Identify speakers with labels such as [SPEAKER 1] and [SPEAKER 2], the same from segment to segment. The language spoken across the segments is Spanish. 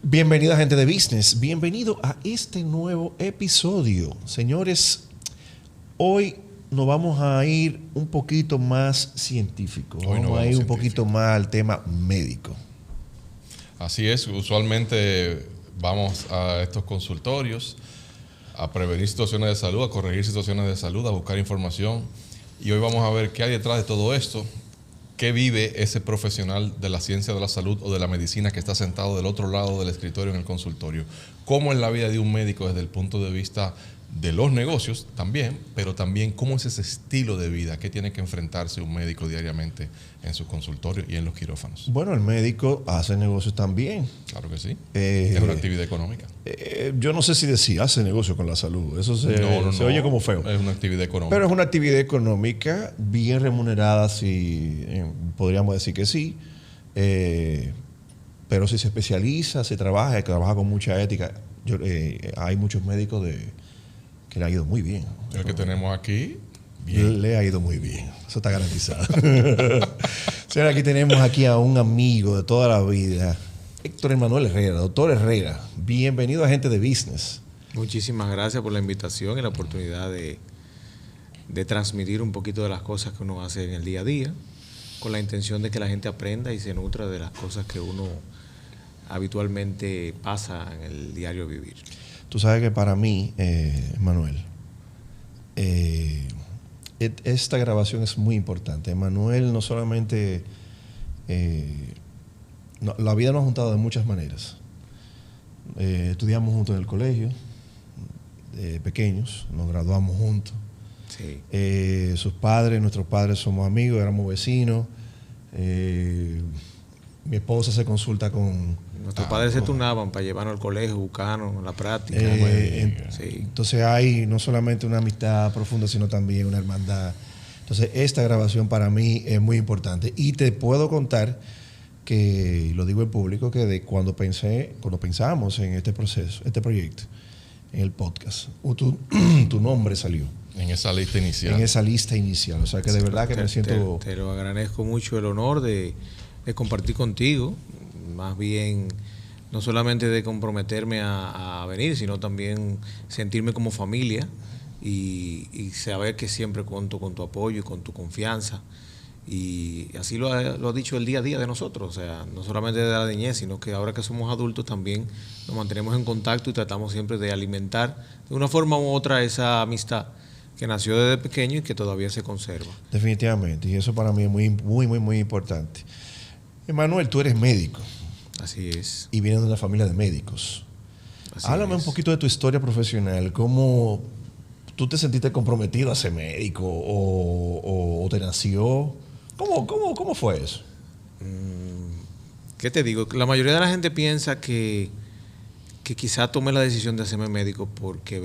[SPEAKER 1] Bienvenida gente de business, bienvenido a este nuevo episodio. Señores, hoy nos vamos a ir un poquito más científico, vamos a ir un poquito más al tema médico.
[SPEAKER 2] Así es, usualmente vamos a estos consultorios a prevenir situaciones de salud, a corregir situaciones de salud, a buscar información. Y hoy vamos a ver qué hay detrás de todo esto, qué vive ese profesional de la ciencia de la salud o de la medicina que está sentado del otro lado del escritorio en el consultorio. Cómo es la vida de un médico desde el punto de vista de los negocios también, pero también cómo es ese estilo de vida que tiene que enfrentarse un médico diariamente en su consultorio y en los quirófanos.
[SPEAKER 1] Bueno, el médico hace negocios también.
[SPEAKER 2] Claro que sí. Es una actividad económica.
[SPEAKER 1] Yo no sé si decía hace negocio con la salud. Eso se oye como feo.
[SPEAKER 2] Es una actividad económica.
[SPEAKER 1] Pero es una actividad económica bien remunerada, si podríamos decir que sí. Pero si se especializa, se trabaja con mucha ética. Hay muchos médicos que le ha ido muy bien.
[SPEAKER 2] El que tenemos aquí, bien.
[SPEAKER 1] Le ha ido muy bien. Eso está garantizado. Señora, aquí tenemos a un amigo de toda la vida, Héctor Emanuel Herrera, doctor Herrera. Bienvenido a Gente de Business.
[SPEAKER 3] Muchísimas gracias por la invitación y la oportunidad de transmitir un poquito de las cosas que uno hace en el día a día, con la intención de que la gente aprenda y se nutra de las cosas que uno habitualmente pasa en el diario vivir.
[SPEAKER 1] Tú sabes que para mí, Manuel, esta grabación es muy importante. Manuel no solamente... la vida nos ha juntado de muchas maneras. Estudiamos juntos en el colegio, pequeños, nos graduamos juntos.
[SPEAKER 3] Sí.
[SPEAKER 1] Nuestros padres somos amigos, éramos vecinos. Mi esposa se consulta con...
[SPEAKER 3] Nuestros padres se turnaban para llevarnos al colegio, buscarnos, la práctica.
[SPEAKER 1] Sí. Entonces hay no solamente una amistad profunda, sino también una hermandad. Entonces esta grabación para mí es muy importante. Y te puedo contar que, lo digo en público, que cuando pensamos en este proceso, este proyecto, en el podcast, tu nombre salió.
[SPEAKER 2] En esa lista inicial.
[SPEAKER 1] En esa lista inicial. O sea que de verdad que me siento...
[SPEAKER 3] Te lo agradezco mucho el honor de compartir contigo. Más bien, no solamente de comprometerme a venir, sino también sentirme como familia y saber que siempre cuento con tu apoyo y con tu confianza. Y así lo ha dicho el día a día de nosotros. O sea, no solamente de la niñez, sino que ahora que somos adultos también nos mantenemos en contacto y tratamos siempre de alimentar de una forma u otra esa amistad que nació desde pequeño y que todavía se conserva.
[SPEAKER 1] Definitivamente, y eso para mí es muy, muy, muy, muy importante. Emanuel, tú eres médico.
[SPEAKER 3] Así es.
[SPEAKER 1] Y vienes de una familia de médicos. Háblame un poquito de tu historia profesional. ¿Cómo tú te sentiste comprometido a ser médico o te nació? ¿Cómo fue eso?
[SPEAKER 3] ¿Qué te digo? La mayoría de la gente piensa que quizá tomé la decisión de hacerme médico porque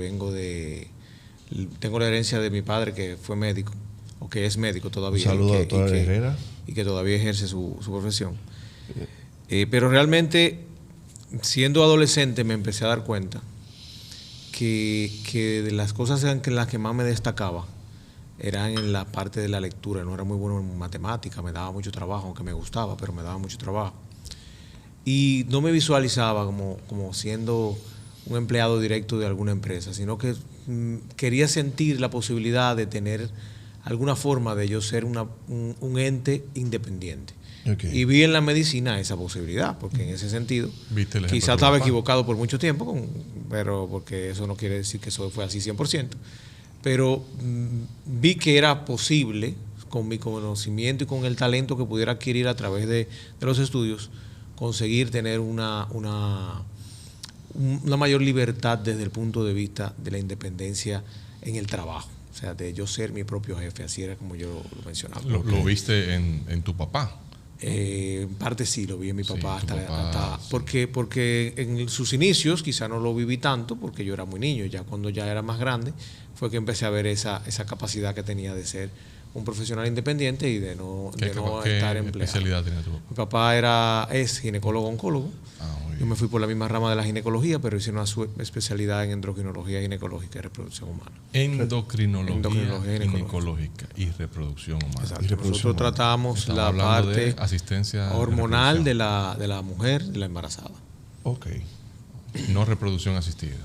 [SPEAKER 3] tengo la herencia de mi padre que fue médico, o que es médico todavía.
[SPEAKER 1] Un saludo a doctor Herrera.
[SPEAKER 3] Y que todavía ejerce su profesión. Pero realmente, siendo adolescente, me empecé a dar cuenta que de las cosas en las que más me destacaba eran en la parte de la lectura. No era muy bueno en matemática, me daba mucho trabajo, aunque me gustaba, pero me daba mucho trabajo. Y no me visualizaba como siendo un empleado directo de alguna empresa, sino que quería sentir la posibilidad de tener alguna forma de yo ser un ente independiente. Okay. Y vi en la medicina esa posibilidad, porque en ese sentido quizás estaba equivocado por mucho tiempo, pero porque eso no quiere decir que eso fue así 100%, pero vi que era posible, con mi conocimiento y con el talento que pudiera adquirir a través de los estudios, conseguir tener una mayor libertad desde el punto de vista de la independencia en el trabajo. O sea, de yo ser mi propio jefe, así era como yo lo mencionaba.
[SPEAKER 2] ¿Lo viste en tu papá?
[SPEAKER 3] En parte sí, lo vi en mi papá, sí. Porque en sus inicios quizá no lo viví tanto porque yo era muy niño. Ya cuando ya era más grande fue que empecé a ver esa capacidad que tenía de ser un profesional independiente y de no estar empleado.
[SPEAKER 2] ¿Qué especialidad tenía tu papá?
[SPEAKER 3] Mi papá es ginecólogo-oncólogo. Yo me fui por la misma rama de la ginecología, pero hice una especialidad en endocrinología ginecológica y reproducción humana.
[SPEAKER 2] Endocrinología ginecológica y reproducción humana.
[SPEAKER 3] Exacto. Nosotros tratamos la parte
[SPEAKER 2] de asistencia
[SPEAKER 3] hormonal de la mujer, de la embarazada.
[SPEAKER 1] Ok.
[SPEAKER 2] No reproducción asistida.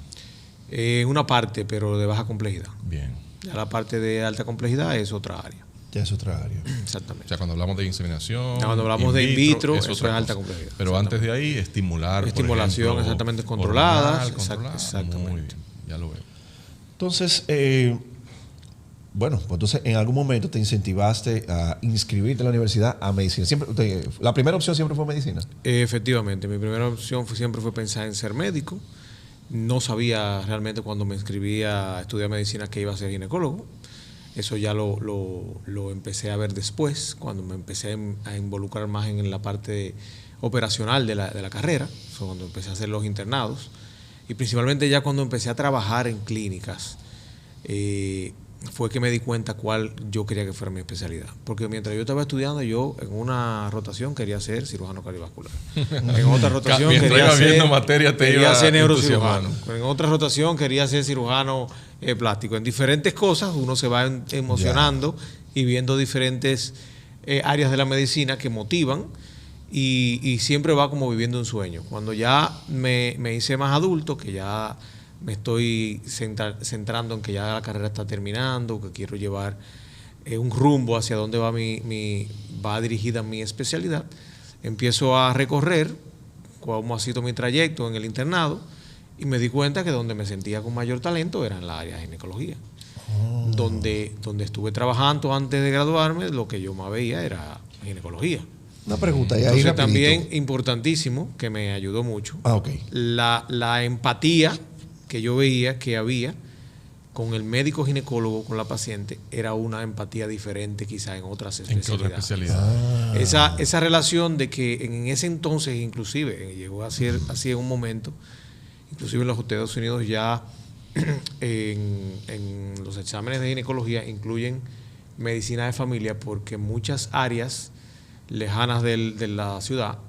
[SPEAKER 3] Una parte, pero de baja complejidad.
[SPEAKER 2] Bien.
[SPEAKER 3] Ya la parte de alta complejidad es otra área.
[SPEAKER 1] Ya es otra área.
[SPEAKER 2] O
[SPEAKER 3] Exactamente.
[SPEAKER 2] sea, cuando hablamos de inseminación,
[SPEAKER 3] Ya cuando hablamos de in vitro, eso es
[SPEAKER 2] otra
[SPEAKER 3] alta
[SPEAKER 2] cosa.
[SPEAKER 3] complejidad.
[SPEAKER 2] Pero antes de ahí, estimular. por
[SPEAKER 3] Estimulación
[SPEAKER 2] ejemplo,
[SPEAKER 3] exactamente controlada.
[SPEAKER 2] hormonal, controlada.
[SPEAKER 3] Exactamente.
[SPEAKER 2] Muy bien, ya lo veo.
[SPEAKER 1] Entonces, bueno, pues entonces en algún momento te incentivaste a inscribirte en la universidad a medicina. La primera opción siempre fue medicina.
[SPEAKER 3] Efectivamente, mi primera opción siempre fue pensar en ser médico. No sabía realmente cuando me inscribí a estudiar medicina que iba a ser ginecólogo. Eso ya lo empecé a ver después, cuando me empecé a involucrar más en la parte operacional de la carrera, cuando empecé a hacer los internados. Y principalmente ya cuando empecé a trabajar en clínicas, fue que me di cuenta cuál yo quería que fuera mi especialidad. Porque mientras yo estaba estudiando, yo en una rotación quería ser cirujano cardiovascular. En otra rotación quería ser neurocirujano. En otra rotación quería ser cirujano plástico. En diferentes cosas uno se va emocionando y viendo diferentes áreas de la medicina que motivan y siempre va como viviendo un sueño. Cuando ya me hice más adulto, que ya me estoy centrando en que ya la carrera está terminando, que quiero llevar un rumbo hacia dónde va dirigida mi especialidad, empiezo a recorrer cómo ha sido mi trayecto en el internado y me di cuenta que donde me sentía con mayor talento era en la área de ginecología. Donde estuve trabajando antes de graduarme, lo que yo más veía era ginecología.
[SPEAKER 1] Una pregunta, y ahí
[SPEAKER 3] Entonces,
[SPEAKER 1] rapidito.
[SPEAKER 3] también importantísimo, que me ayudó mucho,
[SPEAKER 1] Ok.
[SPEAKER 3] la empatía que yo veía que había con el médico ginecólogo, con la paciente, era una empatía diferente quizá en otras especialidades.
[SPEAKER 2] ¿En qué otra especialidad?
[SPEAKER 3] Esa relación de que en ese entonces, inclusive, llegó a ser así en un momento, inclusive en los Estados Unidos ya en los exámenes de ginecología incluyen medicina de familia, porque muchas áreas lejanas de la ciudad,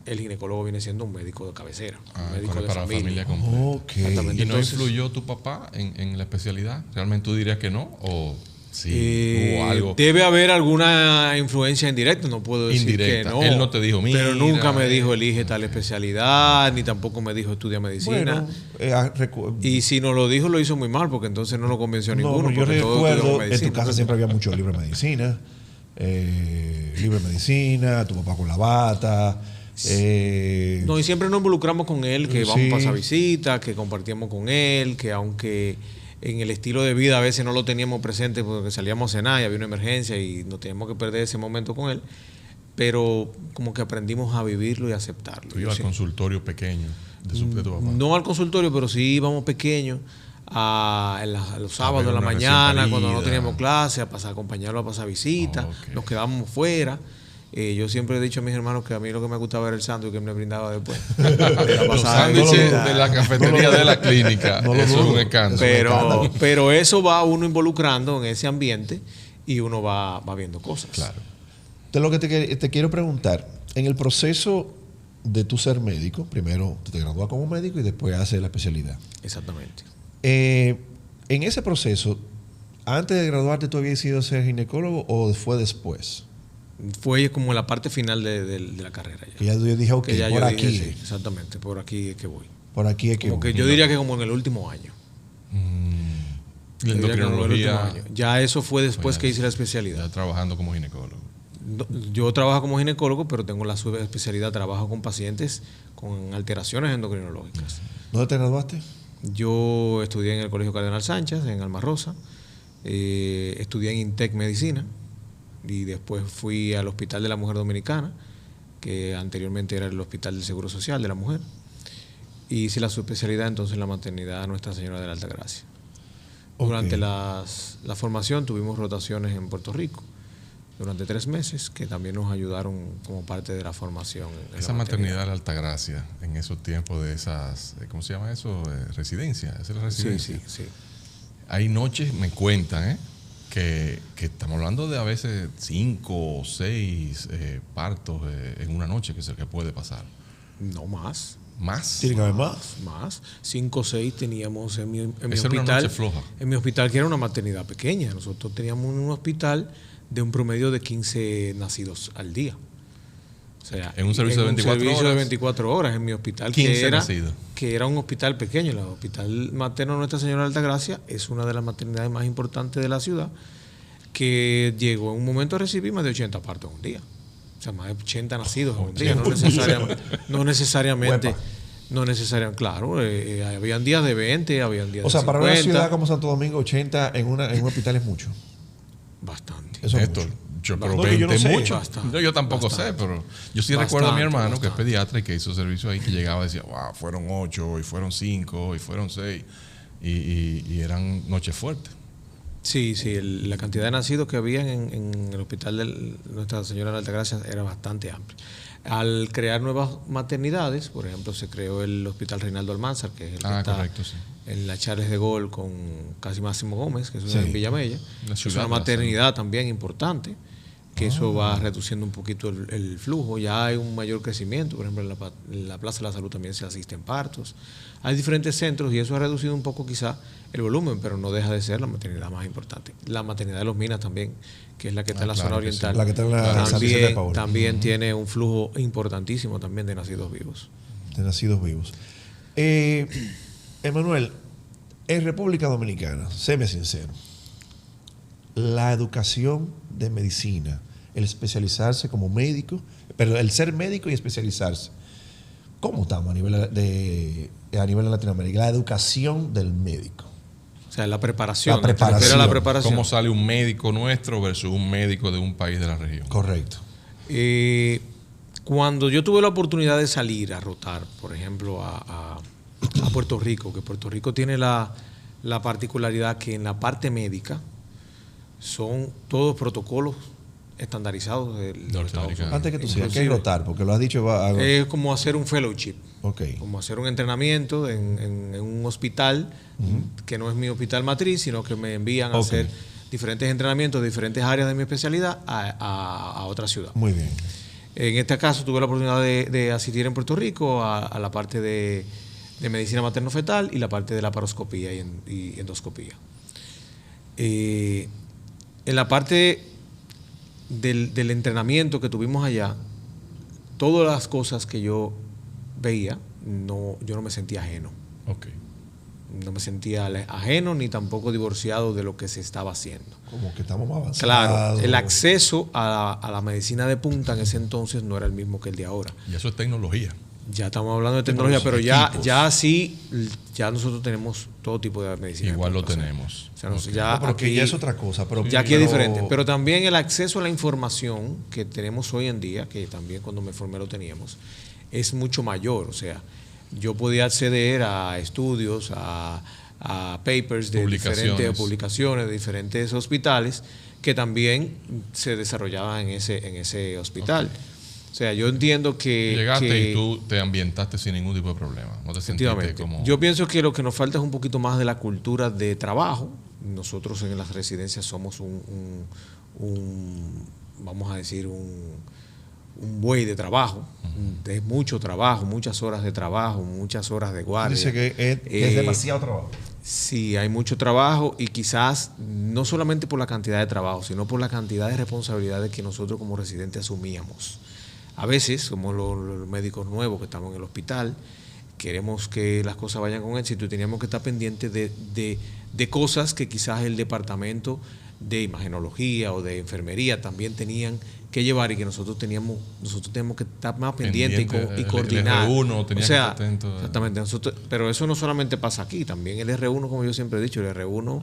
[SPEAKER 3] el ginecólogo viene siendo un médico de cabecera, un médico de
[SPEAKER 2] para
[SPEAKER 3] familia.
[SPEAKER 2] completa.
[SPEAKER 1] Ok.
[SPEAKER 3] Exactamente.
[SPEAKER 2] ¿Y no
[SPEAKER 3] Entonces,
[SPEAKER 2] influyó tu papá en la especialidad? ¿Realmente tú dirías que no? ¿O sí hubo algo?
[SPEAKER 3] Debe haber alguna influencia indirecta, no puedo decir
[SPEAKER 2] Indirecta.
[SPEAKER 3] que no.
[SPEAKER 2] Él no te dijo, mira.
[SPEAKER 3] Pero nunca me dijo, elige tal especialidad, ni tampoco me dijo, estudia medicina.
[SPEAKER 1] Bueno,
[SPEAKER 3] Y si no lo dijo, lo hizo muy mal, porque entonces no lo convenció a ninguno.
[SPEAKER 1] yo
[SPEAKER 3] porque todos
[SPEAKER 1] recuerdo,
[SPEAKER 3] estudiamos
[SPEAKER 1] en
[SPEAKER 3] medicina.
[SPEAKER 1] tu casa siempre había mucho libre medicina. Libre medicina, tu papá con la bata.
[SPEAKER 3] No, y siempre nos involucramos con él, que vamos
[SPEAKER 1] Sí.
[SPEAKER 3] a pasar visitas, que compartíamos con él, que aunque en el estilo de vida a veces no lo teníamos presente porque salíamos a cenar y había una emergencia y no teníamos que perder ese momento con él, pero como que aprendimos a vivirlo y a aceptarlo.
[SPEAKER 2] Tú ibas al consultorio pequeño de tu papá.
[SPEAKER 3] No al consultorio, pero sí íbamos pequeños a los sábados de la
[SPEAKER 2] una
[SPEAKER 3] mañana,
[SPEAKER 2] recién
[SPEAKER 3] cuando no
[SPEAKER 2] parida.
[SPEAKER 3] teníamos clase, a acompañarlo a pasar visitas,
[SPEAKER 2] Ok.
[SPEAKER 3] nos quedábamos fuera. Yo siempre he dicho a mis hermanos que a mí lo que me gustaba era el sándwich que me brindaba después.
[SPEAKER 2] Los sándwiches de la cafetería de la clínica,
[SPEAKER 1] no lo
[SPEAKER 2] eso es
[SPEAKER 1] dudo.
[SPEAKER 2] un escándalo.
[SPEAKER 3] Pero eso va uno involucrando en ese ambiente y uno va viendo cosas.
[SPEAKER 2] Claro.
[SPEAKER 1] De lo que te quiero preguntar, en el proceso de tu ser médico, primero te gradúas como médico y después haces la especialidad.
[SPEAKER 3] Exactamente.
[SPEAKER 1] En ese proceso, antes de graduarte, ¿tú habías sido ser ginecólogo o fue después?
[SPEAKER 3] Fue como la parte final de la carrera. Ya.
[SPEAKER 1] Que ya yo dije, ok,
[SPEAKER 3] Que ya
[SPEAKER 1] por
[SPEAKER 3] yo
[SPEAKER 1] aquí.
[SPEAKER 3] dije, sí, exactamente, por aquí es que voy.
[SPEAKER 1] Por aquí es que
[SPEAKER 3] Como
[SPEAKER 1] voy.
[SPEAKER 3] que yo diría que como en el último año.
[SPEAKER 2] La
[SPEAKER 3] Yo diría que como en el último
[SPEAKER 2] endocrinología,
[SPEAKER 3] año. Ya eso fue después que hice la especialidad.
[SPEAKER 2] ya trabajando como ginecólogo.
[SPEAKER 3] Yo trabajo como ginecólogo, pero tengo la subespecialidad, trabajo con pacientes con alteraciones endocrinológicas.
[SPEAKER 1] ¿Dónde te graduaste?
[SPEAKER 3] Yo estudié en el Colegio Cardenal Sánchez, en Alma Rosa. Estudié en INTEC Medicina y después fui al Hospital de la Mujer Dominicana, que anteriormente era el Hospital del Seguro Social de la Mujer. Y hice la subespecialidad entonces en la maternidad Nuestra Señora de la Alta Gracia.
[SPEAKER 1] Ok.
[SPEAKER 3] Durante la formación tuvimos rotaciones en Puerto Rico durante 3 meses, que también nos ayudaron como parte de la formación. En
[SPEAKER 2] Esa
[SPEAKER 3] la
[SPEAKER 2] maternidad de la Altagracia, en esos tiempos de esas, ¿cómo se llama eso? Residencia. Esa es la
[SPEAKER 3] Sí,
[SPEAKER 2] residencia.
[SPEAKER 3] sí, sí.
[SPEAKER 2] Hay noches, me cuentan, que estamos hablando de a veces 5 o 6 partos en una noche que puede pasar.
[SPEAKER 3] No más.
[SPEAKER 2] ¿Más?
[SPEAKER 1] Tiene que haber más.
[SPEAKER 3] Más. 5 o 6 teníamos en mi
[SPEAKER 2] Esa era una
[SPEAKER 3] hospital.
[SPEAKER 2] noche floja.
[SPEAKER 3] En mi hospital, que era una maternidad pequeña. Nosotros teníamos un hospital de un promedio de 15 nacidos al día. O O sea,
[SPEAKER 2] en un servicio de 24
[SPEAKER 3] servicio
[SPEAKER 2] horas.
[SPEAKER 3] de 24 horas en mi hospital,
[SPEAKER 2] 15 nacidos.
[SPEAKER 3] que era un hospital pequeño. El Hospital Materno Nuestra Señora de Altagracia es una de las maternidades más importantes de la ciudad, que llegó en un momento a recibir más de 80 partos en un día. O sea, más de 80 nacidos en un día. No necesariamente, claro. Habían días de 20, habían días de 50.
[SPEAKER 1] O sea, para una ciudad como Santo Domingo, 80 en un hospital es mucho.
[SPEAKER 3] Bastante.
[SPEAKER 1] Eso es
[SPEAKER 2] Esto,
[SPEAKER 1] mucho.
[SPEAKER 2] pero
[SPEAKER 1] No,
[SPEAKER 2] 20
[SPEAKER 1] yo no sé.
[SPEAKER 2] mucho.
[SPEAKER 3] Bastante.
[SPEAKER 2] Yo tampoco sé, pero yo sí recuerdo a mi hermano, que es
[SPEAKER 3] bastante.
[SPEAKER 2] pediatra y que hizo servicio ahí, que llegaba y decía, wow, fueron 8, y fueron 5, y fueron 6, y eran noches fuertes.
[SPEAKER 3] Sí, la cantidad de nacidos que había en el hospital de Nuestra Señora de Altagracia era bastante amplia. Al crear nuevas maternidades, por ejemplo, se creó el Hospital Reinaldo Almanzar, que es el que está
[SPEAKER 2] Correcto, sí.
[SPEAKER 3] en la Charles de Gaulle con casi Máximo Gómez, que es
[SPEAKER 1] Sí.
[SPEAKER 3] en Villamella.
[SPEAKER 2] La
[SPEAKER 3] Es
[SPEAKER 2] ciudad
[SPEAKER 3] una
[SPEAKER 2] de la
[SPEAKER 3] maternidad también importante, que eso va reduciendo un poquito el flujo. Ya hay un mayor crecimiento, por ejemplo, en la Plaza de la Salud también se asisten partos. Hay diferentes centros y eso ha reducido un poco quizá el volumen, pero no deja de ser la maternidad más importante. La maternidad de Los Minas también, que es la que está en la
[SPEAKER 2] claro
[SPEAKER 3] zona
[SPEAKER 2] que sí.
[SPEAKER 3] oriental,
[SPEAKER 1] La que está en la San Vicente de Paúl.
[SPEAKER 3] también tiene un flujo importantísimo también de nacidos vivos.
[SPEAKER 1] De nacidos vivos. Emanuel, en República Dominicana, séme sincero, la educación de medicina, el especializarse como médico, pero el ser médico y especializarse, ¿cómo estamos a nivel de Latinoamérica? La educación del médico.
[SPEAKER 3] O sea, la preparación.
[SPEAKER 1] La preparación.
[SPEAKER 3] ¿Te refieres a la preparación?
[SPEAKER 2] ¿Cómo sale un médico nuestro versus un médico de un país de la región?
[SPEAKER 1] Correcto.
[SPEAKER 3] Cuando yo tuve la oportunidad de salir a rotar, por ejemplo, a Puerto Rico, que Puerto Rico tiene la particularidad que en la parte médica son todos protocolos estandarizados de los Estados Unidos.
[SPEAKER 1] Antes que tú sigas, ¿qué es
[SPEAKER 3] Inclusive,
[SPEAKER 1] rotar? Porque lo has dicho.
[SPEAKER 3] es como hacer un fellowship.
[SPEAKER 1] Ok.
[SPEAKER 3] Como hacer un entrenamiento en un hospital, que no es mi hospital matriz, sino que me envían a hacer diferentes entrenamientos de diferentes áreas de mi especialidad a otra ciudad.
[SPEAKER 1] Muy bien.
[SPEAKER 3] En este caso tuve la oportunidad de asistir en Puerto Rico a la parte de medicina materno-fetal y la parte de la laparoscopía y endoscopía. En la parte del entrenamiento que tuvimos allá, todas las cosas que yo veía, yo no me sentía ajeno.
[SPEAKER 2] Ok.
[SPEAKER 3] No me sentía ajeno ni tampoco divorciado de lo que se estaba haciendo.
[SPEAKER 1] Como que estamos más avanzados.
[SPEAKER 3] Claro, el acceso a la medicina de punta en ese entonces no era el mismo que el de ahora.
[SPEAKER 2] Y eso es tecnología.
[SPEAKER 3] Ya estamos hablando de tecnología, pero
[SPEAKER 2] equipos.
[SPEAKER 3] ya nosotros tenemos todo tipo de medicina.
[SPEAKER 2] Igual
[SPEAKER 3] de
[SPEAKER 2] lo
[SPEAKER 3] punta.
[SPEAKER 2] tenemos.
[SPEAKER 3] O sea,
[SPEAKER 2] Ok.
[SPEAKER 3] ya
[SPEAKER 1] No, pero que
[SPEAKER 3] aquí-
[SPEAKER 1] ya es otra cosa. Pero,
[SPEAKER 3] ya aquí es diferente. Pero también el acceso a la información que tenemos hoy en día, que también cuando me formé lo teníamos, es mucho mayor. O sea, yo podía acceder a estudios, a papers de diferentes publicaciones de diferentes hospitales que también se desarrollaban en ese hospital. O sea, yo entiendo que...
[SPEAKER 2] Llegaste y tú te ambientaste sin ningún tipo de problema. No te sentiste
[SPEAKER 3] Efectivamente.
[SPEAKER 2] como...
[SPEAKER 3] Yo pienso que lo que nos falta es un poquito más de la cultura de trabajo. Nosotros en las residencias somos vamos a decir, un buey de trabajo. Es mucho trabajo, muchas horas de trabajo, muchas horas de guardia.
[SPEAKER 1] Dice que es demasiado trabajo.
[SPEAKER 3] Sí, hay mucho trabajo y quizás no solamente por la cantidad de trabajo, sino por la cantidad de responsabilidades que nosotros como residentes asumíamos. A veces, somos los médicos nuevos que estamos en el hospital, queremos que las cosas vayan con éxito y teníamos que estar pendientes de cosas que quizás el departamento de imagenología o de enfermería también tenían que llevar y que nosotros tenemos que estar más pendientes y coordinar.
[SPEAKER 2] El R1 tenía
[SPEAKER 3] o sea,
[SPEAKER 2] que estar atento.
[SPEAKER 3] Exactamente. Pero eso no solamente pasa aquí, también el R1, como yo siempre he dicho, el R1...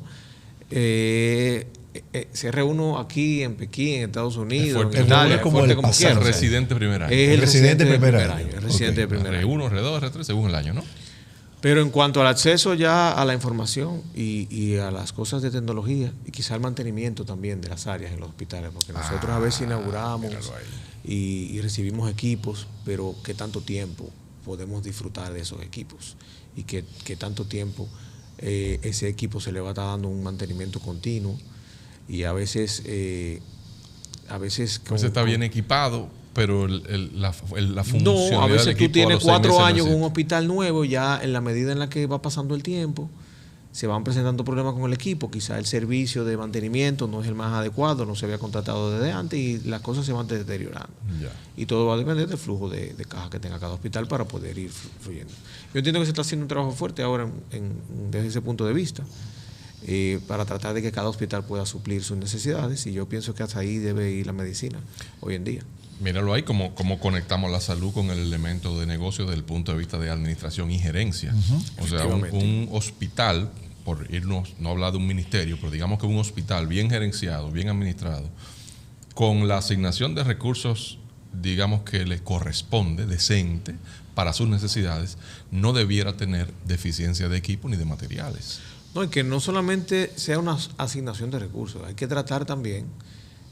[SPEAKER 3] CR1 aquí en Pekín, en Estados Unidos,
[SPEAKER 2] fuerte.
[SPEAKER 3] en Italia,
[SPEAKER 1] Es como
[SPEAKER 3] fuerte
[SPEAKER 1] el
[SPEAKER 3] como
[SPEAKER 1] pasado.
[SPEAKER 3] quiera.
[SPEAKER 2] Residente primer año.
[SPEAKER 3] Es el residente de primer
[SPEAKER 1] año.
[SPEAKER 3] año. El residente de primer año.
[SPEAKER 2] R1, R2, R3, según el año, ¿no?
[SPEAKER 3] Pero en cuanto al acceso ya a la información y a las cosas de tecnología y quizá el mantenimiento también de las áreas en los hospitales, porque nosotros a veces inauguramos y recibimos equipos, pero ¿qué tanto tiempo podemos disfrutar de esos equipos? Y ¿qué tanto tiempo ese equipo se le va a estar dando un mantenimiento continuo? Y a veces
[SPEAKER 2] está bien equipado, pero la funcionalidad
[SPEAKER 3] no, a veces
[SPEAKER 2] del
[SPEAKER 3] tú
[SPEAKER 2] equipo
[SPEAKER 3] tienes
[SPEAKER 2] a los 6 meses
[SPEAKER 3] 4
[SPEAKER 2] no
[SPEAKER 3] años con un
[SPEAKER 2] existe.
[SPEAKER 3] hospital nuevo, ya en la medida en la que va pasando el tiempo, se van presentando problemas con el equipo, quizá el servicio de mantenimiento no es el más adecuado, no se había contratado desde antes y las cosas se van deteriorando.
[SPEAKER 2] Ya.
[SPEAKER 3] Y todo va a depender del flujo de caja que tenga cada hospital para poder ir fluyendo. Yo entiendo que se está haciendo un trabajo fuerte ahora desde ese punto de vista, para tratar de que cada hospital pueda suplir sus necesidades, y yo pienso que hasta ahí debe ir la medicina hoy en día.
[SPEAKER 2] Míralo ahí, cómo conectamos la salud con el elemento de negocio desde el punto de vista de administración y gerencia. O sea, un hospital, por irnos, no hablar de un ministerio, pero digamos que un hospital bien gerenciado, bien administrado, con la asignación de recursos, digamos que le corresponde, decente, para sus necesidades, no debiera tener deficiencia de equipo ni de materiales.
[SPEAKER 3] No, y que no solamente sea una asignación de recursos, hay que tratar también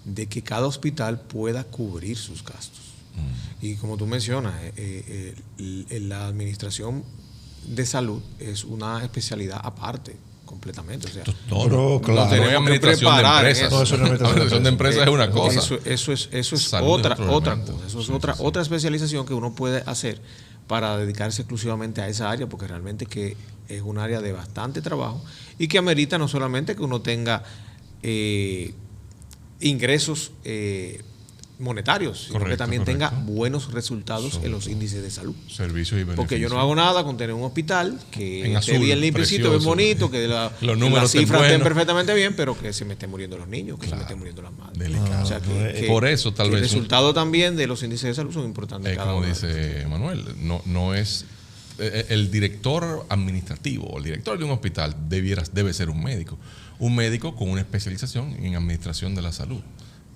[SPEAKER 3] de que cada hospital pueda cubrir sus gastos. Y como tú mencionas, la administración de salud es una especialidad aparte, completamente. O sea,
[SPEAKER 1] no, claro.
[SPEAKER 2] No hay administración de empresas.
[SPEAKER 1] No, eso no es
[SPEAKER 2] administración de empresas es una cosa.
[SPEAKER 3] Eso es
[SPEAKER 2] Salud
[SPEAKER 3] otra
[SPEAKER 2] es otro
[SPEAKER 3] cosa.
[SPEAKER 2] elemento.
[SPEAKER 3] Eso es
[SPEAKER 2] Sí,
[SPEAKER 3] otra especialización que uno puede hacer para dedicarse exclusivamente a esa área, porque realmente que es un área de bastante trabajo y que amerita no solamente que uno tenga ingresos monetarios, sino que también tenga buenos resultados en los índices de salud.
[SPEAKER 2] Servicios y beneficios.
[SPEAKER 3] Porque yo no hago nada con tener un hospital que
[SPEAKER 2] en
[SPEAKER 3] esté
[SPEAKER 2] azul,
[SPEAKER 3] bien limpiecito, bien bonito, que
[SPEAKER 2] los números
[SPEAKER 3] las cifras estén
[SPEAKER 2] buenos.
[SPEAKER 3] perfectamente bien, pero que se me estén muriendo los niños, que se me estén muriendo las madres.
[SPEAKER 2] Delicado.
[SPEAKER 3] O sea, que
[SPEAKER 2] Por eso tal
[SPEAKER 3] que
[SPEAKER 2] vez
[SPEAKER 3] el resultado también de los índices de salud son importantes. Cada
[SPEAKER 2] como
[SPEAKER 3] uno.
[SPEAKER 2] dice Manuel, no es el director administrativo o el director de un hospital debe ser un médico con una especialización en administración de la salud,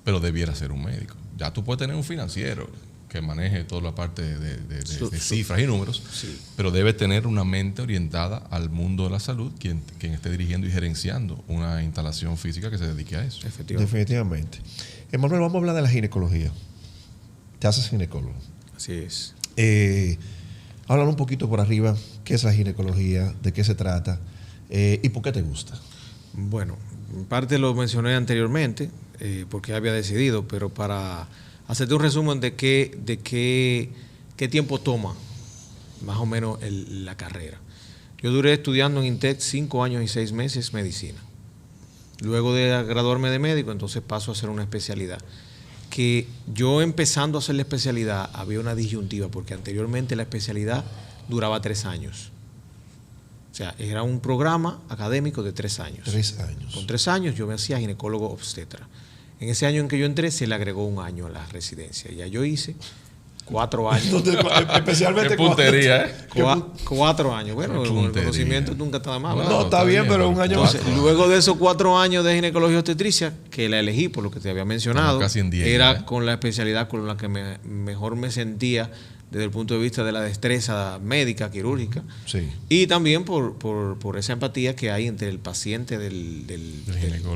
[SPEAKER 2] pero debiera ser un médico. Ya tú puedes tener un financiero que maneje toda la parte de cifras y números, sí, pero debe tener una mente orientada al mundo de la salud, quien esté dirigiendo y gerenciando una instalación física que se dedique a eso.
[SPEAKER 1] Definitivamente. Manuel, vamos a hablar de la ginecología. Te haces ginecólogo.
[SPEAKER 3] Así es.
[SPEAKER 1] Háblame un poquito por arriba, ¿qué es la ginecología? ¿De qué se trata? ¿Y por qué te gusta?
[SPEAKER 3] Bueno, en parte lo mencioné anteriormente, porque había decidido, pero para hacerte un resumen de qué tiempo toma más o menos la carrera. Yo duré estudiando en INTEC 5 años y 6 meses medicina. Luego de graduarme de médico, entonces paso a hacer una especialidad. Que yo empezando a hacer la especialidad había una disyuntiva, porque anteriormente la especialidad duraba 3 años. O sea, era un programa académico de 3 años. 3 años. Con 3 años yo me hacía ginecólogo obstetra. En ese año en que yo entré se le agregó 1 año a la residencia. Ya yo hice 4 años.
[SPEAKER 1] Especialmente
[SPEAKER 2] qué puntería,
[SPEAKER 3] 4 años. Bueno, el conocimiento nunca está mal.
[SPEAKER 1] No, está bien, pero 1 año más.
[SPEAKER 3] Luego de esos 4 años de ginecología obstetricia, que la elegí por lo que te había mencionado,
[SPEAKER 2] casi en 10,
[SPEAKER 3] era con la especialidad con la que mejor me sentía desde el punto de vista de la destreza médica, quirúrgica, sí, y también por esa empatía que hay entre el paciente del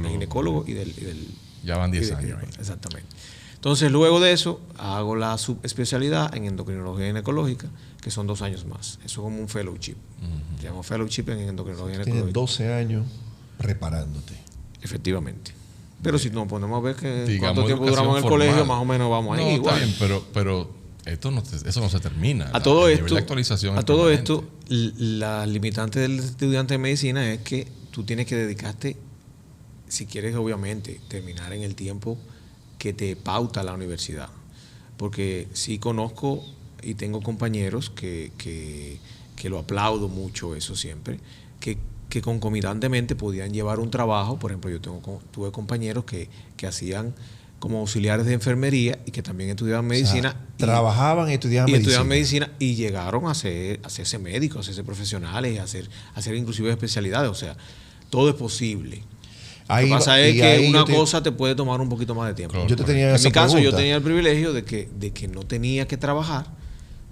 [SPEAKER 3] ginecólogo y del
[SPEAKER 2] ya van 10 años.
[SPEAKER 3] Exactamente. Entonces, luego de eso, hago la subespecialidad en endocrinología ginecológica, que son 2 años más. Eso es como un fellowship. Se llama fellowship en endocrinología ginecológica.
[SPEAKER 1] Tienes 12 años preparándote.
[SPEAKER 3] Efectivamente. Pero si nos ponemos a ver que cuánto tiempo
[SPEAKER 2] educación
[SPEAKER 3] duramos en el
[SPEAKER 2] formal.
[SPEAKER 3] colegio, más o menos vamos ahí.
[SPEAKER 2] Está bien, pero eso no se termina.
[SPEAKER 3] A todo esto,
[SPEAKER 2] actualización
[SPEAKER 3] la limitante del estudiante de medicina es que tú tienes que dedicarte, si quieres obviamente terminar en el tiempo que te pauta la universidad. Porque sí conozco y tengo compañeros que lo aplaudo mucho eso siempre, que concomitantemente podían llevar un trabajo. Por ejemplo, tuve compañeros que hacían como auxiliares de enfermería y que también estudiaban medicina.
[SPEAKER 1] Trabajaban y estudiaban
[SPEAKER 3] medicina y llegaron a hacerse médicos, a hacerse profesionales y a hacer inclusive especialidades. O sea, todo es posible. Lo que pasa es que una cosa te puede tomar un poquito más de tiempo.
[SPEAKER 1] Yo te tenía
[SPEAKER 3] en mi caso, yo tenía el privilegio de que no tenía que trabajar,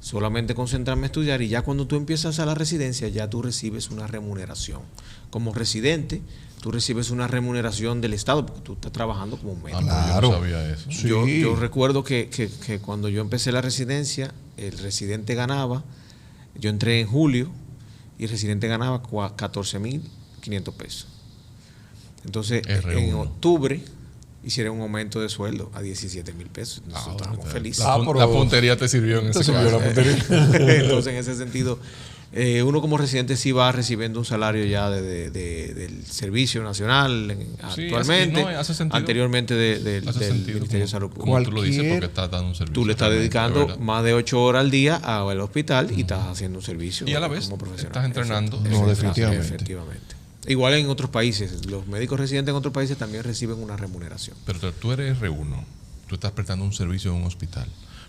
[SPEAKER 3] solamente concentrarme a estudiar, y ya cuando tú empiezas a la residencia, ya tú recibes una remuneración. Como residente, tú recibes una remuneración del Estado, porque tú estás trabajando como un médico.
[SPEAKER 2] Claro. Yo no sabía eso.
[SPEAKER 3] Sí. Yo recuerdo que cuando yo empecé la residencia, el residente ganaba, yo entré en julio, y el residente ganaba 14.500 pesos. Entonces, en octubre hicieron un aumento de sueldo a 17.000 pesos. Nosotros estábamos felices.
[SPEAKER 2] La puntería te sirvió en ese caso.
[SPEAKER 3] Entonces, en ese sentido, Uno como residente sí va recibiendo un salario ya del Servicio Nacional
[SPEAKER 2] Sí,
[SPEAKER 3] actualmente,
[SPEAKER 2] hace sentido.
[SPEAKER 3] anteriormente del
[SPEAKER 2] Hace sentido,
[SPEAKER 3] Ministerio de Salud Pública.
[SPEAKER 2] como tú lo dices,
[SPEAKER 1] Cualquier-
[SPEAKER 2] porque estás dando un servicio.
[SPEAKER 3] Tú le estás
[SPEAKER 2] realmente,
[SPEAKER 3] dedicando
[SPEAKER 2] ¿verdad?
[SPEAKER 3] más de 8 horas al día al hospital y estás haciendo un servicio
[SPEAKER 2] Y a la vez
[SPEAKER 3] como profesional.
[SPEAKER 2] estás entrenando.
[SPEAKER 1] No, definitivamente.
[SPEAKER 3] Efectivamente. Igual en otros países, los médicos residentes en otros países también reciben una remuneración.
[SPEAKER 2] Pero tú eres R1, tú estás prestando un servicio en un hospital.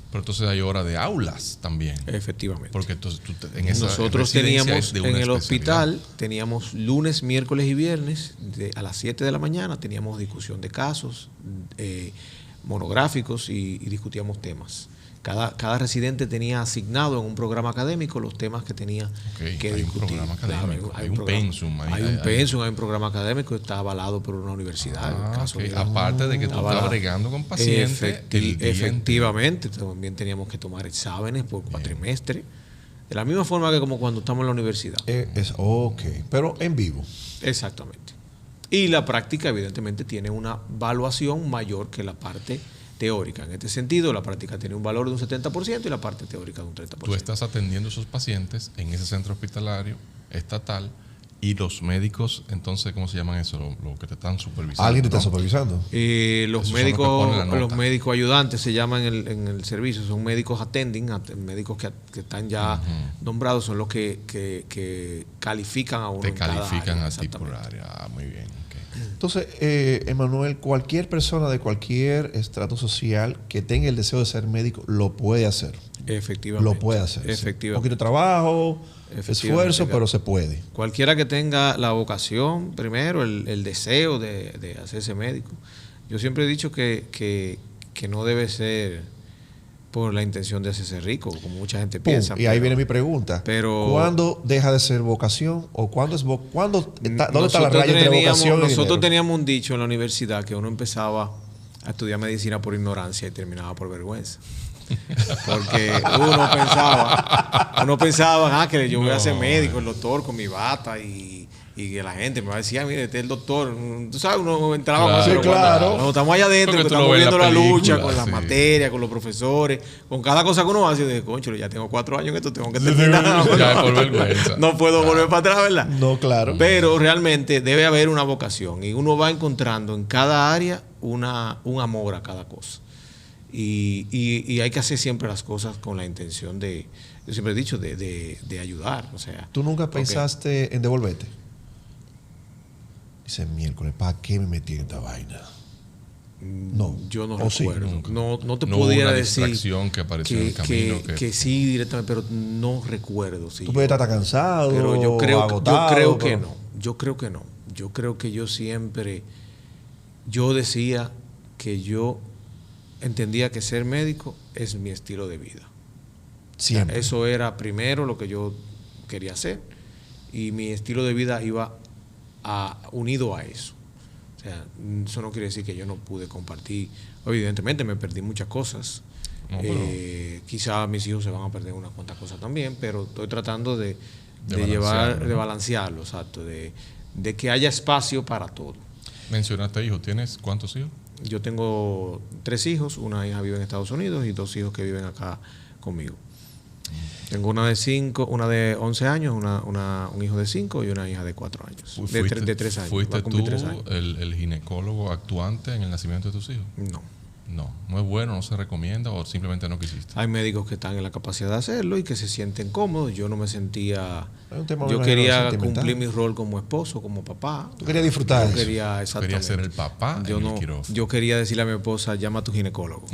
[SPEAKER 2] Pero entonces hay hora de aulas también.
[SPEAKER 3] Efectivamente.
[SPEAKER 2] Porque entonces en esa
[SPEAKER 3] Nosotros
[SPEAKER 2] residencia
[SPEAKER 3] teníamos
[SPEAKER 2] es de
[SPEAKER 3] en
[SPEAKER 2] una
[SPEAKER 3] el
[SPEAKER 2] especialidad.
[SPEAKER 3] hospital, teníamos lunes, miércoles y viernes, a las 7 de la mañana, teníamos discusión de casos monográficos y discutíamos temas. Cada residente tenía asignado en un programa académico los temas que tenía
[SPEAKER 2] Ok,
[SPEAKER 3] que
[SPEAKER 2] hay un
[SPEAKER 3] discutir.
[SPEAKER 2] programa académico, hay un
[SPEAKER 3] programa-
[SPEAKER 2] pensum,
[SPEAKER 3] hay un pensum, hay un programa académico que está avalado por una universidad. en el caso
[SPEAKER 2] Ok.
[SPEAKER 3] de-
[SPEAKER 2] Aparte de que tú estás
[SPEAKER 3] avalado.
[SPEAKER 2] bregando con pacientes, el día
[SPEAKER 3] Efectivamente, también teníamos que tomar exámenes por cuatrimestre. De la misma forma que como cuando estamos en la universidad.
[SPEAKER 1] Ok, pero en vivo.
[SPEAKER 3] Exactamente. Y la práctica, evidentemente, tiene una evaluación mayor que la parte teórica. En este sentido, la práctica tiene un valor de un 70% y la parte teórica de un 30%.
[SPEAKER 2] Tú estás atendiendo a esos pacientes en ese centro hospitalario estatal y los médicos, entonces, ¿cómo se llaman eso? Lo que te están supervisando.
[SPEAKER 1] ¿Alguien te está
[SPEAKER 2] ¿no?
[SPEAKER 1] supervisando?
[SPEAKER 3] Los
[SPEAKER 2] Esos son los que
[SPEAKER 3] médicos,
[SPEAKER 2] ponen la nota.
[SPEAKER 3] los médicos ayudantes se llaman en el servicio, son médicos attending, médicos que están ya nombrados, son los que califican a uno.
[SPEAKER 2] Te
[SPEAKER 3] en cada
[SPEAKER 2] califican
[SPEAKER 3] área,
[SPEAKER 2] a ti por
[SPEAKER 3] exactamente.
[SPEAKER 2] área. Ah, muy bien. ok.
[SPEAKER 1] Entonces, Emanuel, cualquier persona de cualquier estrato social que tenga el deseo de ser médico lo puede hacer.
[SPEAKER 3] Efectivamente.
[SPEAKER 1] Lo puede hacer. sí. Un
[SPEAKER 3] Efectivamente.
[SPEAKER 1] poquito de trabajo,
[SPEAKER 3] Efectivamente,
[SPEAKER 1] esfuerzo,
[SPEAKER 3] claro.
[SPEAKER 1] pero se puede.
[SPEAKER 3] Cualquiera que tenga la vocación, primero, el deseo de hacerse médico. Yo siempre he dicho que no debe ser por la intención de hacerse rico, como mucha gente
[SPEAKER 1] Pum,
[SPEAKER 3] piensa.
[SPEAKER 1] y ahí
[SPEAKER 3] pero-
[SPEAKER 1] viene mi pregunta.
[SPEAKER 3] pero-
[SPEAKER 1] ¿Cuándo deja de ser vocación? ¿O cuándo es ¿dónde está la
[SPEAKER 3] Nosotros
[SPEAKER 1] raya entre vocación y
[SPEAKER 3] nosotros
[SPEAKER 1] dinero?
[SPEAKER 3] teníamos un dicho en la universidad que uno empezaba a estudiar medicina por ignorancia y terminaba por vergüenza. Porque uno pensaba, que yo voy a ser médico, el doctor con mi bata y que la gente me va a decir, mire, este es el doctor. Tú sabes, uno entraba
[SPEAKER 2] Claro.
[SPEAKER 3] pero
[SPEAKER 1] Sí, claro.
[SPEAKER 3] cuando estamos allá adentro,
[SPEAKER 2] Porque
[SPEAKER 3] que
[SPEAKER 2] tú lo
[SPEAKER 3] estamos
[SPEAKER 2] ves en
[SPEAKER 3] viendo
[SPEAKER 2] la
[SPEAKER 3] la lucha
[SPEAKER 2] película,
[SPEAKER 3] con las
[SPEAKER 2] sí.
[SPEAKER 3] materias, con los profesores, con cada cosa que uno hace, yo dije, concho, ya tengo 4 años en esto, tengo que terminar.
[SPEAKER 2] Ya es por vergüenza.
[SPEAKER 3] No puedo volver para atrás, ¿verdad?
[SPEAKER 1] No, claro.
[SPEAKER 3] Pero realmente debe haber una vocación y uno va encontrando en cada área un amor a cada cosa. Y hay que hacer siempre las cosas con la intención de, yo siempre he dicho, de ayudar. O sea,
[SPEAKER 1] ¿Tú nunca
[SPEAKER 3] porque-
[SPEAKER 1] pensaste en devolverte? Dice, miércoles, ¿para qué me metí en esta vaina? No.
[SPEAKER 3] Yo no
[SPEAKER 1] ¿O sí?
[SPEAKER 3] recuerdo.
[SPEAKER 2] Nunca.
[SPEAKER 3] No te
[SPEAKER 2] No hubo
[SPEAKER 3] pudiera
[SPEAKER 2] una
[SPEAKER 3] decir
[SPEAKER 2] distracción que apareció en el camino
[SPEAKER 3] que sí directamente, pero no recuerdo. Sí,
[SPEAKER 1] Tú puedes estar cansado,
[SPEAKER 3] pero yo creo
[SPEAKER 1] agotado.
[SPEAKER 3] que
[SPEAKER 1] pero-
[SPEAKER 3] no. Yo creo que no. Yo creo que yo decía que yo entendía que ser médico es mi estilo de vida.
[SPEAKER 1] Siempre.
[SPEAKER 3] Eso era primero lo que yo quería hacer y mi estilo de vida iba unido a eso. O sea, eso no quiere decir que yo no pude compartir. Evidentemente me perdí muchas cosas.
[SPEAKER 2] No, pero-
[SPEAKER 3] Quizá mis hijos se van a perder unas cuantas cosas también, pero estoy tratando de
[SPEAKER 2] balancearlo, ¿no?
[SPEAKER 3] balancearlo, exacto, de que haya espacio para todo.
[SPEAKER 2] Mencionaste hijos. ¿Tienes cuántos hijos?
[SPEAKER 3] Yo tengo 3 hijos, una hija vive en Estados Unidos y 2 hijos que viven acá conmigo. Tengo una de 11 años, un hijo de 5 y una hija de 4 años. De 3 años.
[SPEAKER 2] ¿Fuiste
[SPEAKER 3] va a cumplir
[SPEAKER 2] tú
[SPEAKER 3] 3 años.
[SPEAKER 2] el ginecólogo actuante en el nacimiento de tus hijos?
[SPEAKER 3] No.
[SPEAKER 2] No es bueno, no se recomienda o simplemente no quisiste.
[SPEAKER 3] Hay médicos que están en la capacidad de hacerlo y que se sienten cómodos. Yo no me sentía.
[SPEAKER 1] Es un tema, me
[SPEAKER 3] Yo
[SPEAKER 1] imagino,
[SPEAKER 3] quería
[SPEAKER 1] sentimental.
[SPEAKER 3] cumplir mi rol como esposo, como papá.
[SPEAKER 1] Tú querías disfrutar
[SPEAKER 3] Yo
[SPEAKER 1] eso.
[SPEAKER 3] quería, exactamente.
[SPEAKER 2] Quería ser el papá
[SPEAKER 3] Yo
[SPEAKER 2] en
[SPEAKER 3] no,
[SPEAKER 2] el quirófano.
[SPEAKER 3] yo quería decirle a mi esposa, llama a tu ginecólogo.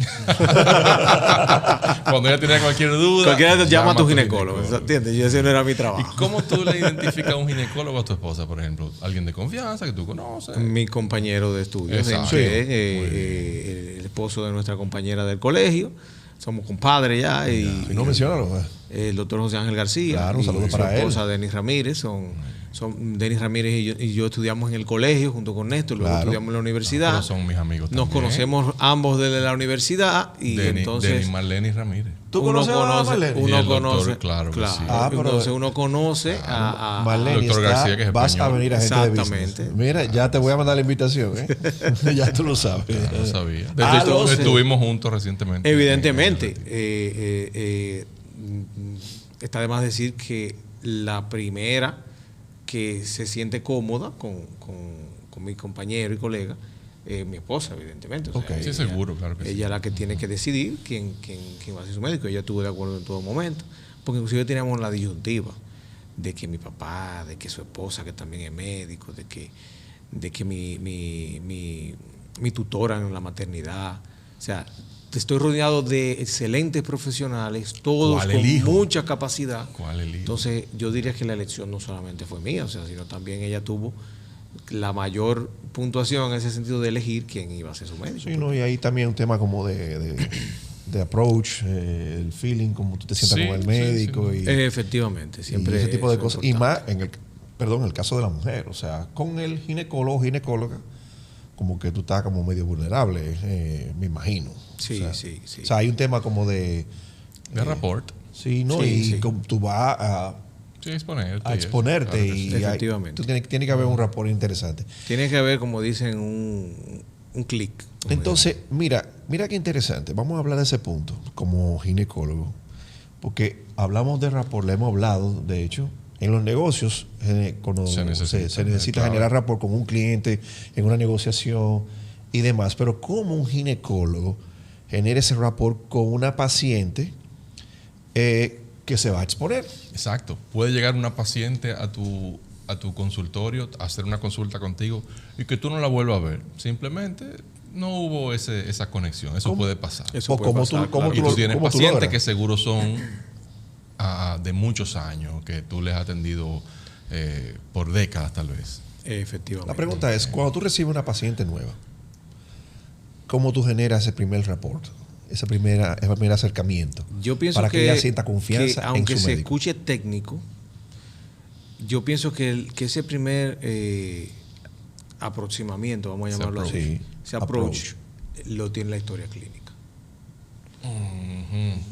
[SPEAKER 2] Cuando ella tenía cualquier duda,
[SPEAKER 3] Cualquiera te llama a tu ginecólogo. ¿Entiendes? Y ese no era mi
[SPEAKER 2] ¿Y
[SPEAKER 3] trabajo.
[SPEAKER 2] cómo tú le identificas a un ginecólogo a tu esposa, por ejemplo? ¿Alguien de confianza que tú conoces?
[SPEAKER 3] Mi compañero de estudio,
[SPEAKER 2] Exacto.
[SPEAKER 3] el esposo de nuestra compañera del colegio. Somos compadres ya. Y
[SPEAKER 1] Si no, menciónalo.
[SPEAKER 3] el doctor José Ángel García.
[SPEAKER 1] Claro, un saludo
[SPEAKER 3] y su
[SPEAKER 1] para él.
[SPEAKER 3] esposa, Denis Ramírez. Denis Ramírez y yo estudiamos en el colegio junto con Néstor, luego
[SPEAKER 1] Claro.
[SPEAKER 3] estudiamos en la universidad.
[SPEAKER 2] Pero son mis amigos
[SPEAKER 3] Nos
[SPEAKER 2] también.
[SPEAKER 3] conocemos ambos desde la universidad y entonces
[SPEAKER 2] Denis Marlene Ramírez.
[SPEAKER 1] ¿Tú conoces a Marlene?
[SPEAKER 2] Y
[SPEAKER 3] Uno
[SPEAKER 2] el doctor,
[SPEAKER 3] conoce,
[SPEAKER 2] claro que sí.
[SPEAKER 1] Pero-
[SPEAKER 3] entonces uno conoce a
[SPEAKER 1] Marlene
[SPEAKER 2] Doctor
[SPEAKER 1] está,
[SPEAKER 2] García, que es
[SPEAKER 1] vas a
[SPEAKER 2] español.
[SPEAKER 1] venir a gente de
[SPEAKER 3] Exactamente.
[SPEAKER 1] business. Mira, ya te voy a mandar la invitación, ¿eh? Ya tú lo sabes.
[SPEAKER 2] No lo sabía. De
[SPEAKER 1] Ah,
[SPEAKER 2] hecho,
[SPEAKER 1] lo sé.
[SPEAKER 2] estuvimos juntos recientemente.
[SPEAKER 3] Evidentemente, está de más decir que La primera que se siente cómoda con mi compañero y colega, mi esposa, evidentemente. O sea,
[SPEAKER 2] Sí,
[SPEAKER 3] ella,
[SPEAKER 2] seguro, claro que sí.
[SPEAKER 3] ella es la que tiene que decidir quién va a ser su médico. Ella estuvo de acuerdo en todo momento, porque inclusive teníamos la disyuntiva de que mi papá, de que su esposa, que también es médico, de que mi tutora en la maternidad. O sea, estoy rodeado de excelentes profesionales, todos
[SPEAKER 2] ¿Cuál
[SPEAKER 3] con
[SPEAKER 2] elijo?
[SPEAKER 3] mucha capacidad.
[SPEAKER 2] ¿Cuál elijo?
[SPEAKER 3] Entonces, yo diría que la elección no solamente fue mía, o sea, sino también ella tuvo la mayor puntuación en ese sentido de elegir quién iba a ser su médico.
[SPEAKER 1] Sí, no, y ahí también un tema como de approach, el feeling, como tú te sientas
[SPEAKER 2] Sí,
[SPEAKER 1] con el
[SPEAKER 2] sí,
[SPEAKER 1] médico.
[SPEAKER 2] sí.
[SPEAKER 1] Y,
[SPEAKER 3] Efectivamente, siempre.
[SPEAKER 1] y ese tipo de
[SPEAKER 3] eso es
[SPEAKER 1] cosas. Y
[SPEAKER 3] importante.
[SPEAKER 1] más en el caso de la mujer. O sea, con el ginecóloga, como que tú estás como medio vulnerable, me imagino.
[SPEAKER 3] Sí,
[SPEAKER 1] o sea,
[SPEAKER 3] sí.
[SPEAKER 1] O sea, hay un tema como de
[SPEAKER 2] rapport.
[SPEAKER 1] sí, ¿no?
[SPEAKER 3] Sí,
[SPEAKER 1] y
[SPEAKER 3] sí.
[SPEAKER 1] como tú vas
[SPEAKER 2] Sí, exponerte.
[SPEAKER 1] a exponerte
[SPEAKER 2] Claro que sí.
[SPEAKER 1] y
[SPEAKER 3] Efectivamente.
[SPEAKER 1] tiene que haber un rapport interesante.
[SPEAKER 3] Tiene que haber, como dicen, un clic. como
[SPEAKER 1] Entonces, mira qué interesante. Vamos a hablar de ese punto como ginecólogo, porque hablamos de rapport, le hemos hablado, de hecho, en los negocios, cuando
[SPEAKER 2] Se necesita, claro.
[SPEAKER 1] generar rapport con un cliente en una negociación y demás, pero ¿cómo un ginecólogo genera ese rapport con una paciente que se va a exponer?
[SPEAKER 2] Exacto. Puede llegar una paciente a tu consultorio, a hacer una consulta contigo y que tú no la vuelvas a ver. Simplemente no hubo esa conexión. Eso puede pasar.
[SPEAKER 3] Eso
[SPEAKER 1] O
[SPEAKER 3] puede
[SPEAKER 1] cómo
[SPEAKER 3] pasar,
[SPEAKER 1] tú, cómo
[SPEAKER 3] claro.
[SPEAKER 2] Y
[SPEAKER 1] tú
[SPEAKER 2] tú
[SPEAKER 1] lo-
[SPEAKER 2] tienes
[SPEAKER 1] cómo tú
[SPEAKER 2] pacientes
[SPEAKER 1] logras.
[SPEAKER 2] que seguro son de muchos años, que tú les has atendido por décadas tal vez.
[SPEAKER 3] Efectivamente.
[SPEAKER 1] La pregunta es, cuando tú recibes una paciente nueva, ¿cómo tú generas ese primer rapport? Ese primer acercamiento.
[SPEAKER 3] Yo pienso
[SPEAKER 1] para que ella sienta confianza
[SPEAKER 3] que aunque
[SPEAKER 1] en su
[SPEAKER 3] se
[SPEAKER 1] médico.
[SPEAKER 3] escuche técnico, yo pienso que ese primer aproximamiento, vamos a
[SPEAKER 2] Ese
[SPEAKER 3] llamarlo
[SPEAKER 2] approach.
[SPEAKER 3] así,
[SPEAKER 1] Sí,
[SPEAKER 3] ese approach lo tiene la historia clínica.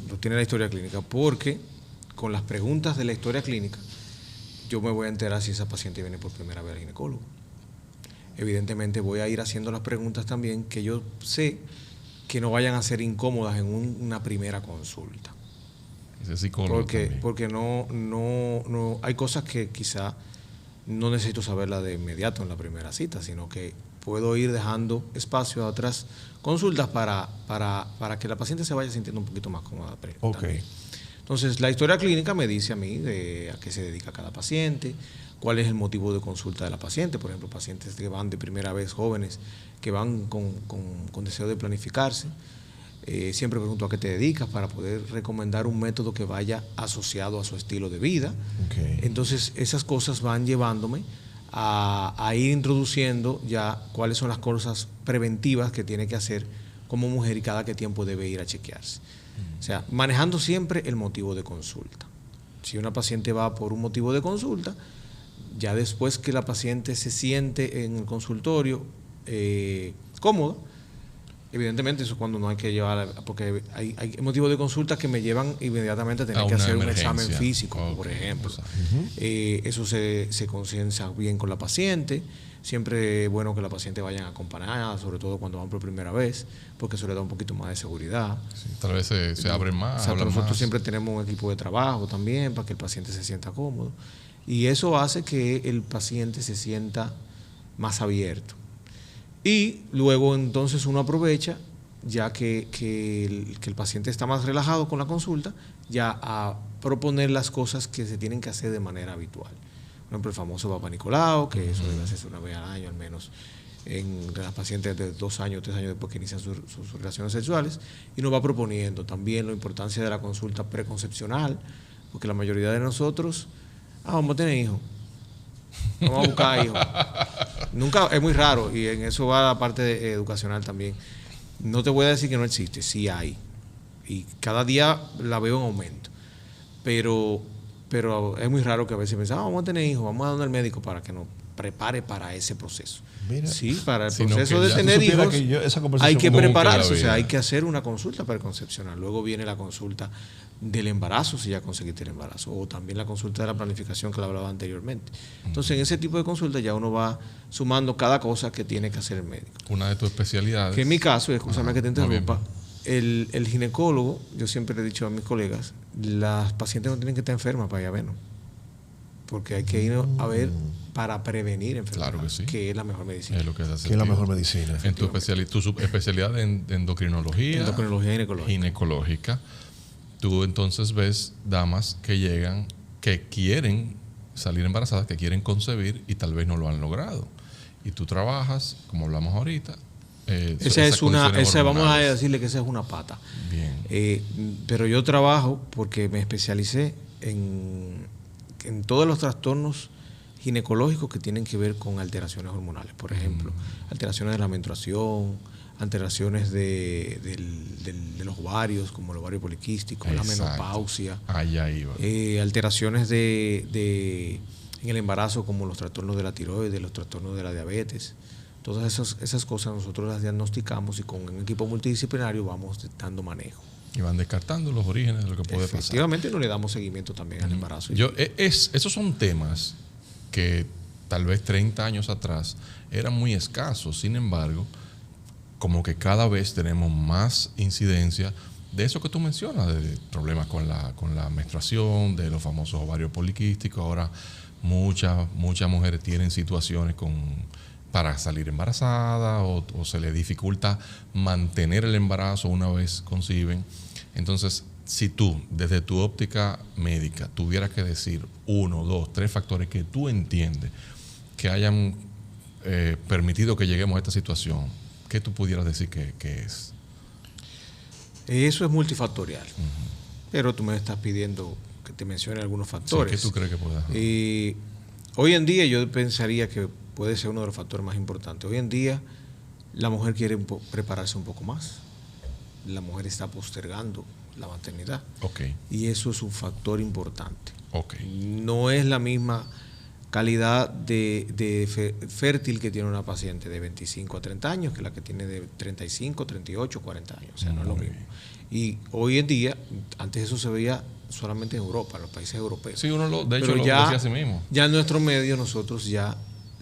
[SPEAKER 3] Lo tiene la historia clínica porque con las preguntas de la historia clínica yo me voy a enterar si esa paciente viene por primera vez al ginecólogo. Evidentemente voy a ir haciendo las preguntas también que yo sé que no vayan a ser incómodas en una primera consulta.
[SPEAKER 2] Ese psicólogo también.
[SPEAKER 3] Porque no hay cosas que quizá no necesito saberla de inmediato en la primera cita, sino que puedo ir dejando espacio a otras consultas para que la paciente se vaya sintiendo un poquito más cómoda.
[SPEAKER 1] Ok.
[SPEAKER 3] También. Entonces, la historia clínica me dice a mí a qué se dedica cada paciente, cuál es el motivo de consulta de la paciente. Por ejemplo, pacientes que van de primera vez, jóvenes, que van con deseo de planificarse. Siempre pregunto a qué te dedicas para poder recomendar un método que vaya asociado a su estilo de vida.
[SPEAKER 1] Okay.
[SPEAKER 3] Entonces, esas cosas van llevándome a ir introduciendo ya cuáles son las cosas preventivas que tiene que hacer como mujer y cada qué tiempo debe ir a chequearse. O sea, manejando siempre el motivo de consulta. Si una paciente va por un motivo de consulta, ya después que la paciente se siente en el consultorio cómoda, evidentemente eso es cuando no hay que llevar, porque hay motivos de consulta que me llevan inmediatamente a tener que hacer un examen físico, por ejemplo. Eso se concienza bien con la paciente. Siempre es bueno que la paciente vayan acompañada, sobre todo cuando van por primera vez, porque eso le da un poquito más de seguridad.
[SPEAKER 2] Sí, tal vez se abren más,
[SPEAKER 3] O sea,
[SPEAKER 2] hablan
[SPEAKER 3] nosotros
[SPEAKER 2] más.
[SPEAKER 3] siempre tenemos un equipo de trabajo también para que el paciente se sienta cómodo. Y eso hace que el paciente se sienta más abierto. Y luego entonces uno aprovecha, ya que el paciente está más relajado con la consulta, ya a proponer las cosas que se tienen que hacer de manera habitual. Por ejemplo, el famoso Papá Nicolau, que eso debe hacerse una vez al año al menos en las pacientes de 2 años, 3 años después que inician sus relaciones sexuales, y nos va proponiendo también la importancia de la consulta preconcepcional, porque la mayoría de nosotros, vamos a tener hijos, vamos a buscar hijos. Nunca, es muy raro, y en eso va la parte educacional también. No te voy a decir que no existe, sí hay, y cada día la veo en aumento, pero es muy raro que a veces pensamos, vamos a tener hijos, vamos a darle al médico para que nos prepare para ese proceso.
[SPEAKER 1] Mira,
[SPEAKER 3] sí, para el
[SPEAKER 2] sino
[SPEAKER 3] proceso
[SPEAKER 2] que
[SPEAKER 3] de
[SPEAKER 2] ya
[SPEAKER 3] tener
[SPEAKER 1] tú supieras
[SPEAKER 3] hijos
[SPEAKER 1] que yo esa
[SPEAKER 3] hay
[SPEAKER 1] conversación
[SPEAKER 3] que
[SPEAKER 2] como nunca en
[SPEAKER 3] prepararse,
[SPEAKER 2] la
[SPEAKER 3] o sea,
[SPEAKER 2] vida.
[SPEAKER 3] hay que hacer una consulta preconcepcional. Luego viene la consulta del embarazo, si ya conseguiste el embarazo, o también la consulta de la planificación que le hablaba anteriormente. Entonces, en ese tipo de consultas ya uno va sumando cada cosa que tiene que hacer el médico.
[SPEAKER 2] Una de tus especialidades.
[SPEAKER 3] Que en mi caso, y escúchame que te
[SPEAKER 2] muy bien.
[SPEAKER 3] interrumpa, el ginecólogo, yo siempre le he dicho a mis colegas, las pacientes no tienen que estar enfermas para ir a vernos. porque hay que ir a ver para prevenir enfermedades,
[SPEAKER 2] Claro que sí.
[SPEAKER 3] que es la mejor medicina.
[SPEAKER 2] Es lo que hace
[SPEAKER 1] Que es la
[SPEAKER 2] sentido.
[SPEAKER 1] mejor medicina.
[SPEAKER 2] En tu subespecialidad de endocrinología,
[SPEAKER 3] Endocrinología
[SPEAKER 2] ginecológica, tú entonces ves damas que llegan, que quieren salir embarazadas, que quieren concebir y tal vez no lo han logrado. Y tú trabajas, como hablamos ahorita.
[SPEAKER 3] Vamos a decirle que esa es una pata.
[SPEAKER 2] Bien.
[SPEAKER 3] Pero yo trabajo porque me especialicé en todos los trastornos ginecológicos que tienen que ver con alteraciones hormonales. Por ejemplo, alteraciones de la menstruación, alteraciones de los ovarios, como el ovario poliquístico, la menopausia.
[SPEAKER 2] Allá iba.
[SPEAKER 3] Alteraciones en el embarazo, como los trastornos de la tiroides, los trastornos de la diabetes. Todas esas cosas nosotros las diagnosticamos y con un equipo multidisciplinario vamos dando manejo.
[SPEAKER 2] Y van descartando los orígenes de lo que puede pasar.
[SPEAKER 3] Efectivamente, no le damos seguimiento también al embarazo.
[SPEAKER 2] Esos son temas que tal vez 30 años atrás eran muy escasos. Sin embargo, como que cada vez tenemos más incidencia de eso que tú mencionas, de problemas con la menstruación, de los famosos ovarios poliquísticos. Ahora muchas mujeres tienen situaciones para salir embarazada o se les dificulta mantener el embarazo una vez conciben. Entonces, si tú, desde tu óptica médica, tuvieras que decir 1, 2, 3 factores que tú entiendes que hayan permitido que lleguemos a esta situación, ¿qué tú pudieras decir que es?
[SPEAKER 3] Eso es multifactorial. Pero tú me estás pidiendo que te mencione algunos factores.
[SPEAKER 2] Sí, ¿qué tú crees que puede hacer?
[SPEAKER 3] Hoy en día yo pensaría que puede ser uno de los factores más importantes. Hoy en día la mujer quiere prepararse un poco más. La mujer está postergando la maternidad.
[SPEAKER 2] Okay.
[SPEAKER 3] Y eso es un factor importante.
[SPEAKER 2] Okay.
[SPEAKER 3] No es la misma calidad de fértil que tiene una paciente de 25 a 30 años que la que tiene de 35, 38, 40 años. O sea, no es lo mismo. Y hoy en día, antes eso se veía solamente en Europa, en los países europeos.
[SPEAKER 2] Sí, de hecho lo decía así mismo.
[SPEAKER 3] Ya en nuestro medio nosotros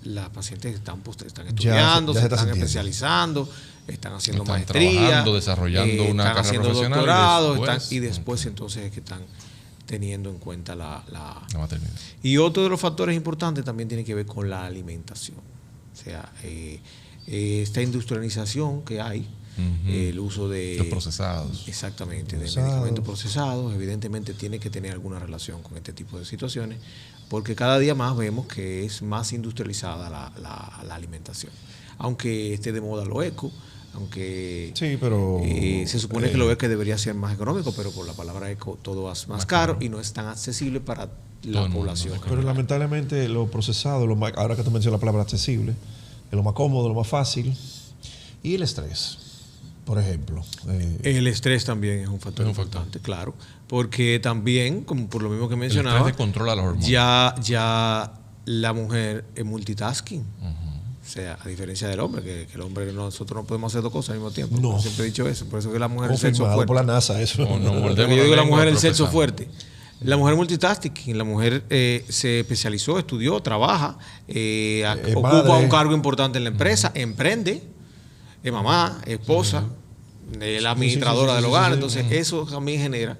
[SPEAKER 3] las pacientes están estudiando, se están especializando, están haciendo maestría,
[SPEAKER 2] trabajando, desarrollando una carrera
[SPEAKER 3] haciendo
[SPEAKER 2] profesional
[SPEAKER 3] doctorados, y después entonces es que están teniendo en cuenta la
[SPEAKER 2] maternidad.
[SPEAKER 3] Y otro de los factores importantes también tiene que ver con la alimentación. O sea, esta industrialización que hay, el uso de
[SPEAKER 2] los procesados.
[SPEAKER 3] Exactamente, de medicamentos procesados, evidentemente tiene que tener alguna relación con este tipo de situaciones, porque cada día más vemos que es más industrializada la alimentación. Aunque esté de moda lo eco, aunque
[SPEAKER 1] sí, pero
[SPEAKER 3] se supone que lo eco debería ser más económico, pero por la palabra eco todo es más caro y no es tan accesible para la población.
[SPEAKER 1] Pero lamentablemente lo procesado, ahora que tú mencionas la palabra accesible, es lo más cómodo, lo más fácil. Y el estrés, por ejemplo.
[SPEAKER 3] El estrés también es un factor importante, claro. Porque también, como por lo mismo que mencionaba,
[SPEAKER 2] el estrés descontrola las hormonas.
[SPEAKER 3] Ya la mujer es multitasking. O sea, a diferencia del hombre, que el hombre nosotros no podemos hacer dos cosas al mismo tiempo.
[SPEAKER 1] No.
[SPEAKER 3] Siempre he dicho eso. Por eso que la mujer es el sexo fuerte.
[SPEAKER 1] Por la NASA, eso.
[SPEAKER 3] Yo digo la mujer es el sexo fuerte. La mujer multitasking, la mujer se especializó, estudió, trabaja, ocupa un cargo importante en la empresa, emprende, es mamá, es esposa, es la administradora del hogar. Entonces, eso también genera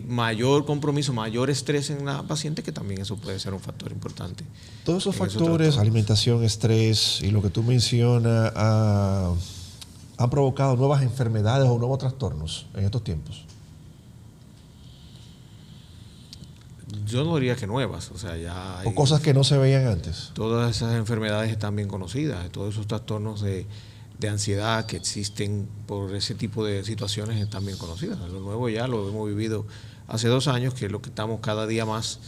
[SPEAKER 3] mayor compromiso, mayor estrés en la paciente, que también eso puede ser un factor importante.
[SPEAKER 1] Todos esos factores, alimentación, estrés y lo que tú mencionas, han provocado nuevas enfermedades o nuevos trastornos en estos tiempos.
[SPEAKER 3] Yo no diría que nuevas, o sea, ya hay,
[SPEAKER 1] o cosas que no se veían antes.
[SPEAKER 3] Todas esas enfermedades están bien conocidas, todos esos trastornos de ansiedad que existen por ese tipo de situaciones están bien conocidas. Lo nuevo ya lo hemos vivido hace 2 años, que es lo que estamos cada día más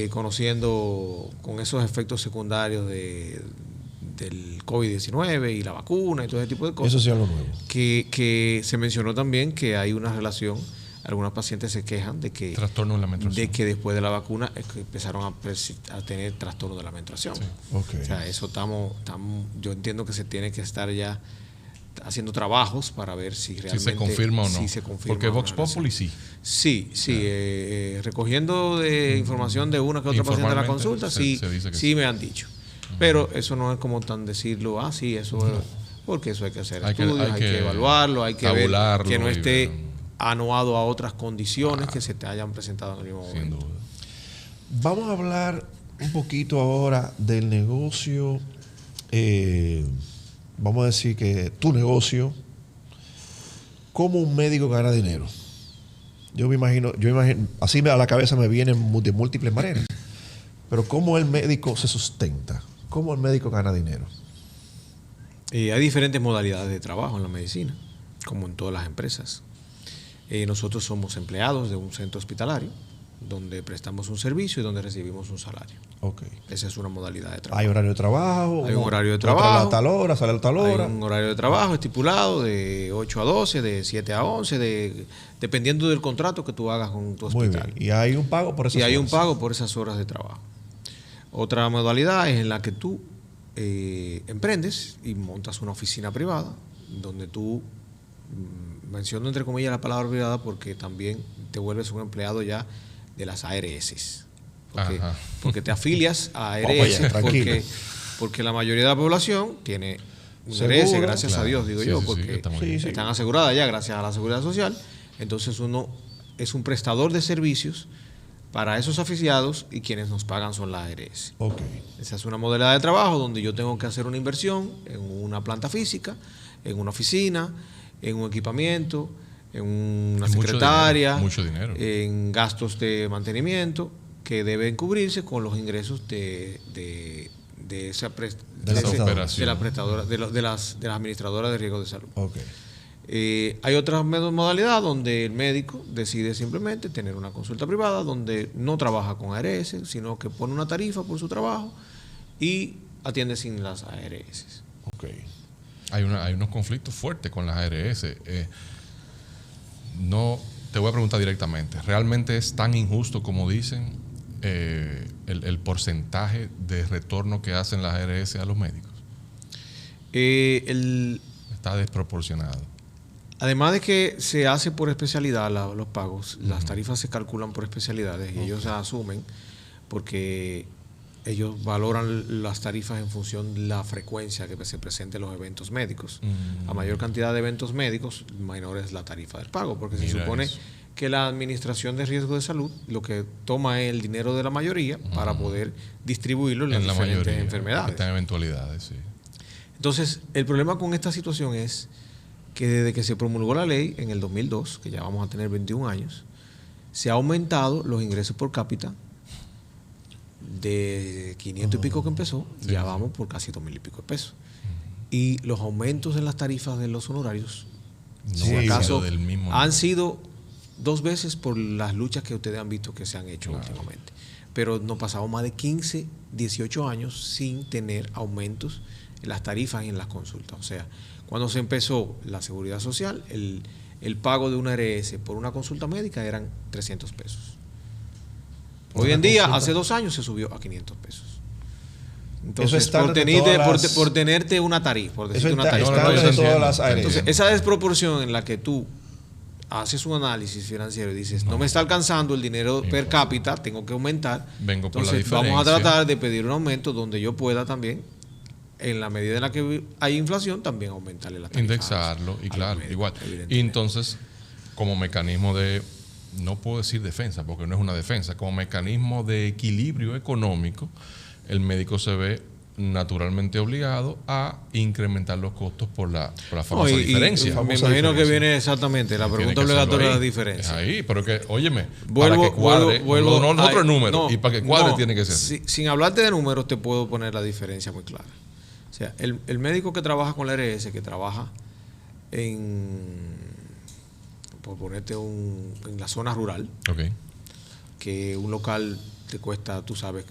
[SPEAKER 3] conociendo con esos efectos secundarios del COVID-19 y la vacuna y todo ese tipo de cosas.
[SPEAKER 1] Eso sí es lo nuevo.
[SPEAKER 3] Que se mencionó también que hay una relación. Algunas pacientes se quejan de que
[SPEAKER 2] trastorno de la menstruación,
[SPEAKER 3] de que después de la vacuna empezaron a tener trastorno de la menstruación.
[SPEAKER 1] Sí. Okay.
[SPEAKER 3] O sea, eso yo entiendo que se tiene que estar ya haciendo trabajos para ver si realmente
[SPEAKER 2] se confirma o no.
[SPEAKER 3] Si se confirma.
[SPEAKER 2] Porque Vox Populi sí.
[SPEAKER 3] Sí. Recogiendo de información de una que otra paciente de la consulta, sí me han dicho. Pero eso no es como tan decirlo, sí, eso es, porque eso hay que hacer estudios, hay que evaluarlo, hay que ver que no esté anuado a otras condiciones que se te hayan presentado en el mismo momento.
[SPEAKER 2] Sin duda.
[SPEAKER 1] Vamos a hablar un poquito ahora del negocio. Vamos a decir que tu negocio, ¿cómo un médico gana dinero? Yo me imagino, así a la cabeza me vienen de múltiples maneras. Pero ¿cómo el médico se sustenta? ¿Cómo el médico gana dinero?
[SPEAKER 3] Hay diferentes modalidades de trabajo en la medicina, como en todas las empresas. Nosotros somos empleados de un centro hospitalario, donde prestamos un servicio y donde recibimos un salario.
[SPEAKER 1] Okay.
[SPEAKER 3] Esa es una modalidad de trabajo.
[SPEAKER 1] ¿Hay horario de trabajo?
[SPEAKER 3] Hay un horario de trabajo.
[SPEAKER 1] A tal hora, sale a tal hora.
[SPEAKER 3] Hay un horario de trabajo estipulado de 8 a 12, de 7 a 11, dependiendo del contrato que tú hagas con tu hospital.
[SPEAKER 1] Muy bien. Y hay un pago por esas horas.
[SPEAKER 3] Y hay un pago por esas horas de trabajo. Otra modalidad es en la que tú emprendes y montas una oficina privada, donde tú, menciono entre comillas la palabra privada porque también te vuelves un empleado ya de las ARS. Porque te afilias a ARS porque la mayoría de la población tiene un ARS, gracias a Dios, digo yo, porque están aseguradas ya gracias a la seguridad social. Entonces uno es un prestador de servicios para esos afiliados y quienes nos pagan son las ARS.
[SPEAKER 1] Okay.
[SPEAKER 3] Esa es una modalidad de trabajo donde yo tengo que hacer una inversión en una planta física, en una oficina, en un equipamiento, en una secretaria,
[SPEAKER 2] mucho dinero,
[SPEAKER 3] en gastos de mantenimiento que deben cubrirse con los ingresos de la prestadora, de las administradoras de riesgo de salud.
[SPEAKER 1] Okay.
[SPEAKER 3] Hay otra modalidad donde el médico decide simplemente tener una consulta privada donde no trabaja con ARS, sino que pone una tarifa por su trabajo y atiende sin las ARS.
[SPEAKER 1] Okay.
[SPEAKER 2] Hay unos conflictos fuertes con las ARS. No, te voy a preguntar directamente. ¿Realmente es tan injusto como dicen el porcentaje de retorno que hacen las ARS a los médicos? Está desproporcionado.
[SPEAKER 3] Además de que se hace por especialidad los pagos, las tarifas se calculan por especialidades y ellos asumen porque ellos valoran las tarifas en función de la frecuencia que se presenten los eventos médicos. A mayor cantidad de eventos médicos, menor es la tarifa del pago, porque se supone que la administración de riesgo de salud lo que toma es el dinero de la mayoría para poder distribuirlo en las diferentes enfermedades.
[SPEAKER 2] Que están eventualidades, sí.
[SPEAKER 3] Entonces, el problema con esta situación es que desde que se promulgó la ley en el 2002, que ya vamos a tener 21 años, se ha aumentado los ingresos por cápita de 500 y pico que empezó, ya vamos por casi 2,000 y pico de pesos. Y los aumentos en las tarifas de los honorarios, han sido 2 veces por las luchas que ustedes han visto que se han hecho últimamente. Pero no pasamos más de 15, 18 años sin tener aumentos en las tarifas y en las consultas. O sea, cuando se empezó la seguridad social, el pago de una ARS por una consulta médica eran 300 pesos. Hoy en día, hace 2 años, se subió a 500 pesos. Entonces, por tenerte una tarifa, por decirte una tarifa. Entonces, esa desproporción en la que tú haces un análisis financiero y dices, no me está alcanzando el dinero per cápita, tengo que aumentar. Entonces, vamos a tratar de pedir un aumento donde yo pueda también, en la medida en la que hay inflación, también aumentarle la tarifa.
[SPEAKER 2] Indexarlo, y claro, igual. Y entonces, como mecanismo de, no puedo decir defensa, porque no es una defensa, como mecanismo de equilibrio económico, el médico se ve naturalmente obligado a incrementar los costos por la famosa diferencia.
[SPEAKER 3] Me imagino que viene exactamente la pregunta obligatoria de la diferencia.
[SPEAKER 2] Ahí, pero que, óyeme, para que cuadre, no otro número, y para que cuadre tiene que ser.
[SPEAKER 3] Sin hablarte de números, te puedo poner la diferencia muy clara. O sea, el médico que trabaja con la ARS, que trabaja por ponerte en la zona rural, que un local te cuesta, tú sabes,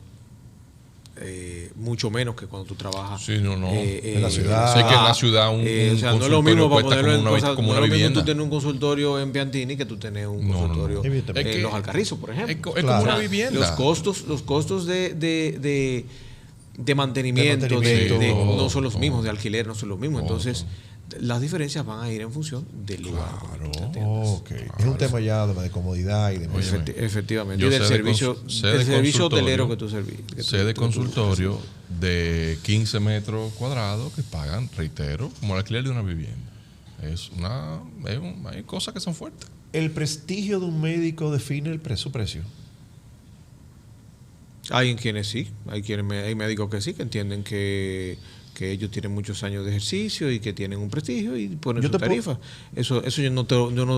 [SPEAKER 3] mucho menos que cuando tú trabajas
[SPEAKER 1] en la ciudad.
[SPEAKER 2] Sé que en la ciudad un
[SPEAKER 3] o sea, no es lo mismo para ponerlo en cosas, como una vivienda. Tú tienes un consultorio en Piantini que tú tienes un consultorio en Los Alcarrizos, por ejemplo.
[SPEAKER 2] Es como una vivienda.
[SPEAKER 3] Los costos de mantenimiento, no son los mismos, de alquiler no son los mismos. Entonces, las diferencias van a ir en función del lugar.
[SPEAKER 1] Es un tema ya de comodidad y de
[SPEAKER 3] efectivamente. Y del servicio hotelero que tú servís.
[SPEAKER 2] Sé de consultorio de 15 metros cuadrados que pagan, reitero, como el alquiler de una vivienda. Hay cosas que son fuertes.
[SPEAKER 1] ¿El prestigio de un médico define su precio?
[SPEAKER 3] Hay quienes sí, hay médicos que sí, que entienden que ellos tienen muchos años de ejercicio y que tienen un prestigio y ponen su tarifa. Eso yo no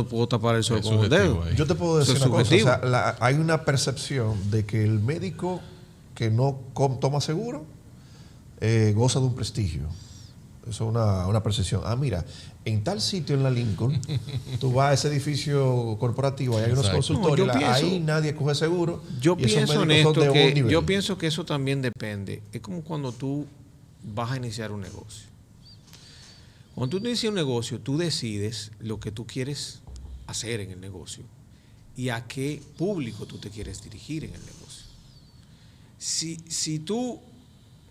[SPEAKER 3] puedo tapar el sol con un dedo.
[SPEAKER 1] Yo te puedo decir una cosa, o sea, hay una percepción de que el médico que no toma seguro goza de un prestigio. Eso es una percepción. Mira, en tal sitio en la Lincoln, tú vas a ese edificio corporativo, ahí hay unos consultorios, ahí nadie coge seguro.
[SPEAKER 3] Yo pienso en esto yo pienso que eso también depende. Es como cuando tú vas a iniciar un negocio. Cuando tú inicias un negocio, tú decides lo que tú quieres hacer en el negocio y a qué público tú te quieres dirigir en el negocio. Si tú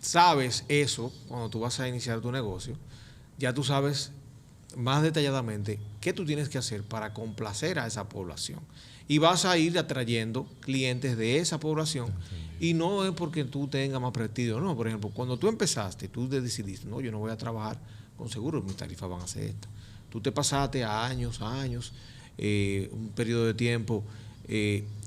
[SPEAKER 3] sabes eso, cuando tú vas a iniciar tu negocio, ya tú sabes más detalladamente qué tú tienes que hacer para complacer a esa población. Y vas a ir atrayendo clientes de esa población. Y no es porque tú tengas más prestigio, no. Por ejemplo, cuando tú empezaste, tú decidiste, no, yo no voy a trabajar con seguros, mis tarifas van a ser estas. Tú te pasaste a años, un periodo de tiempo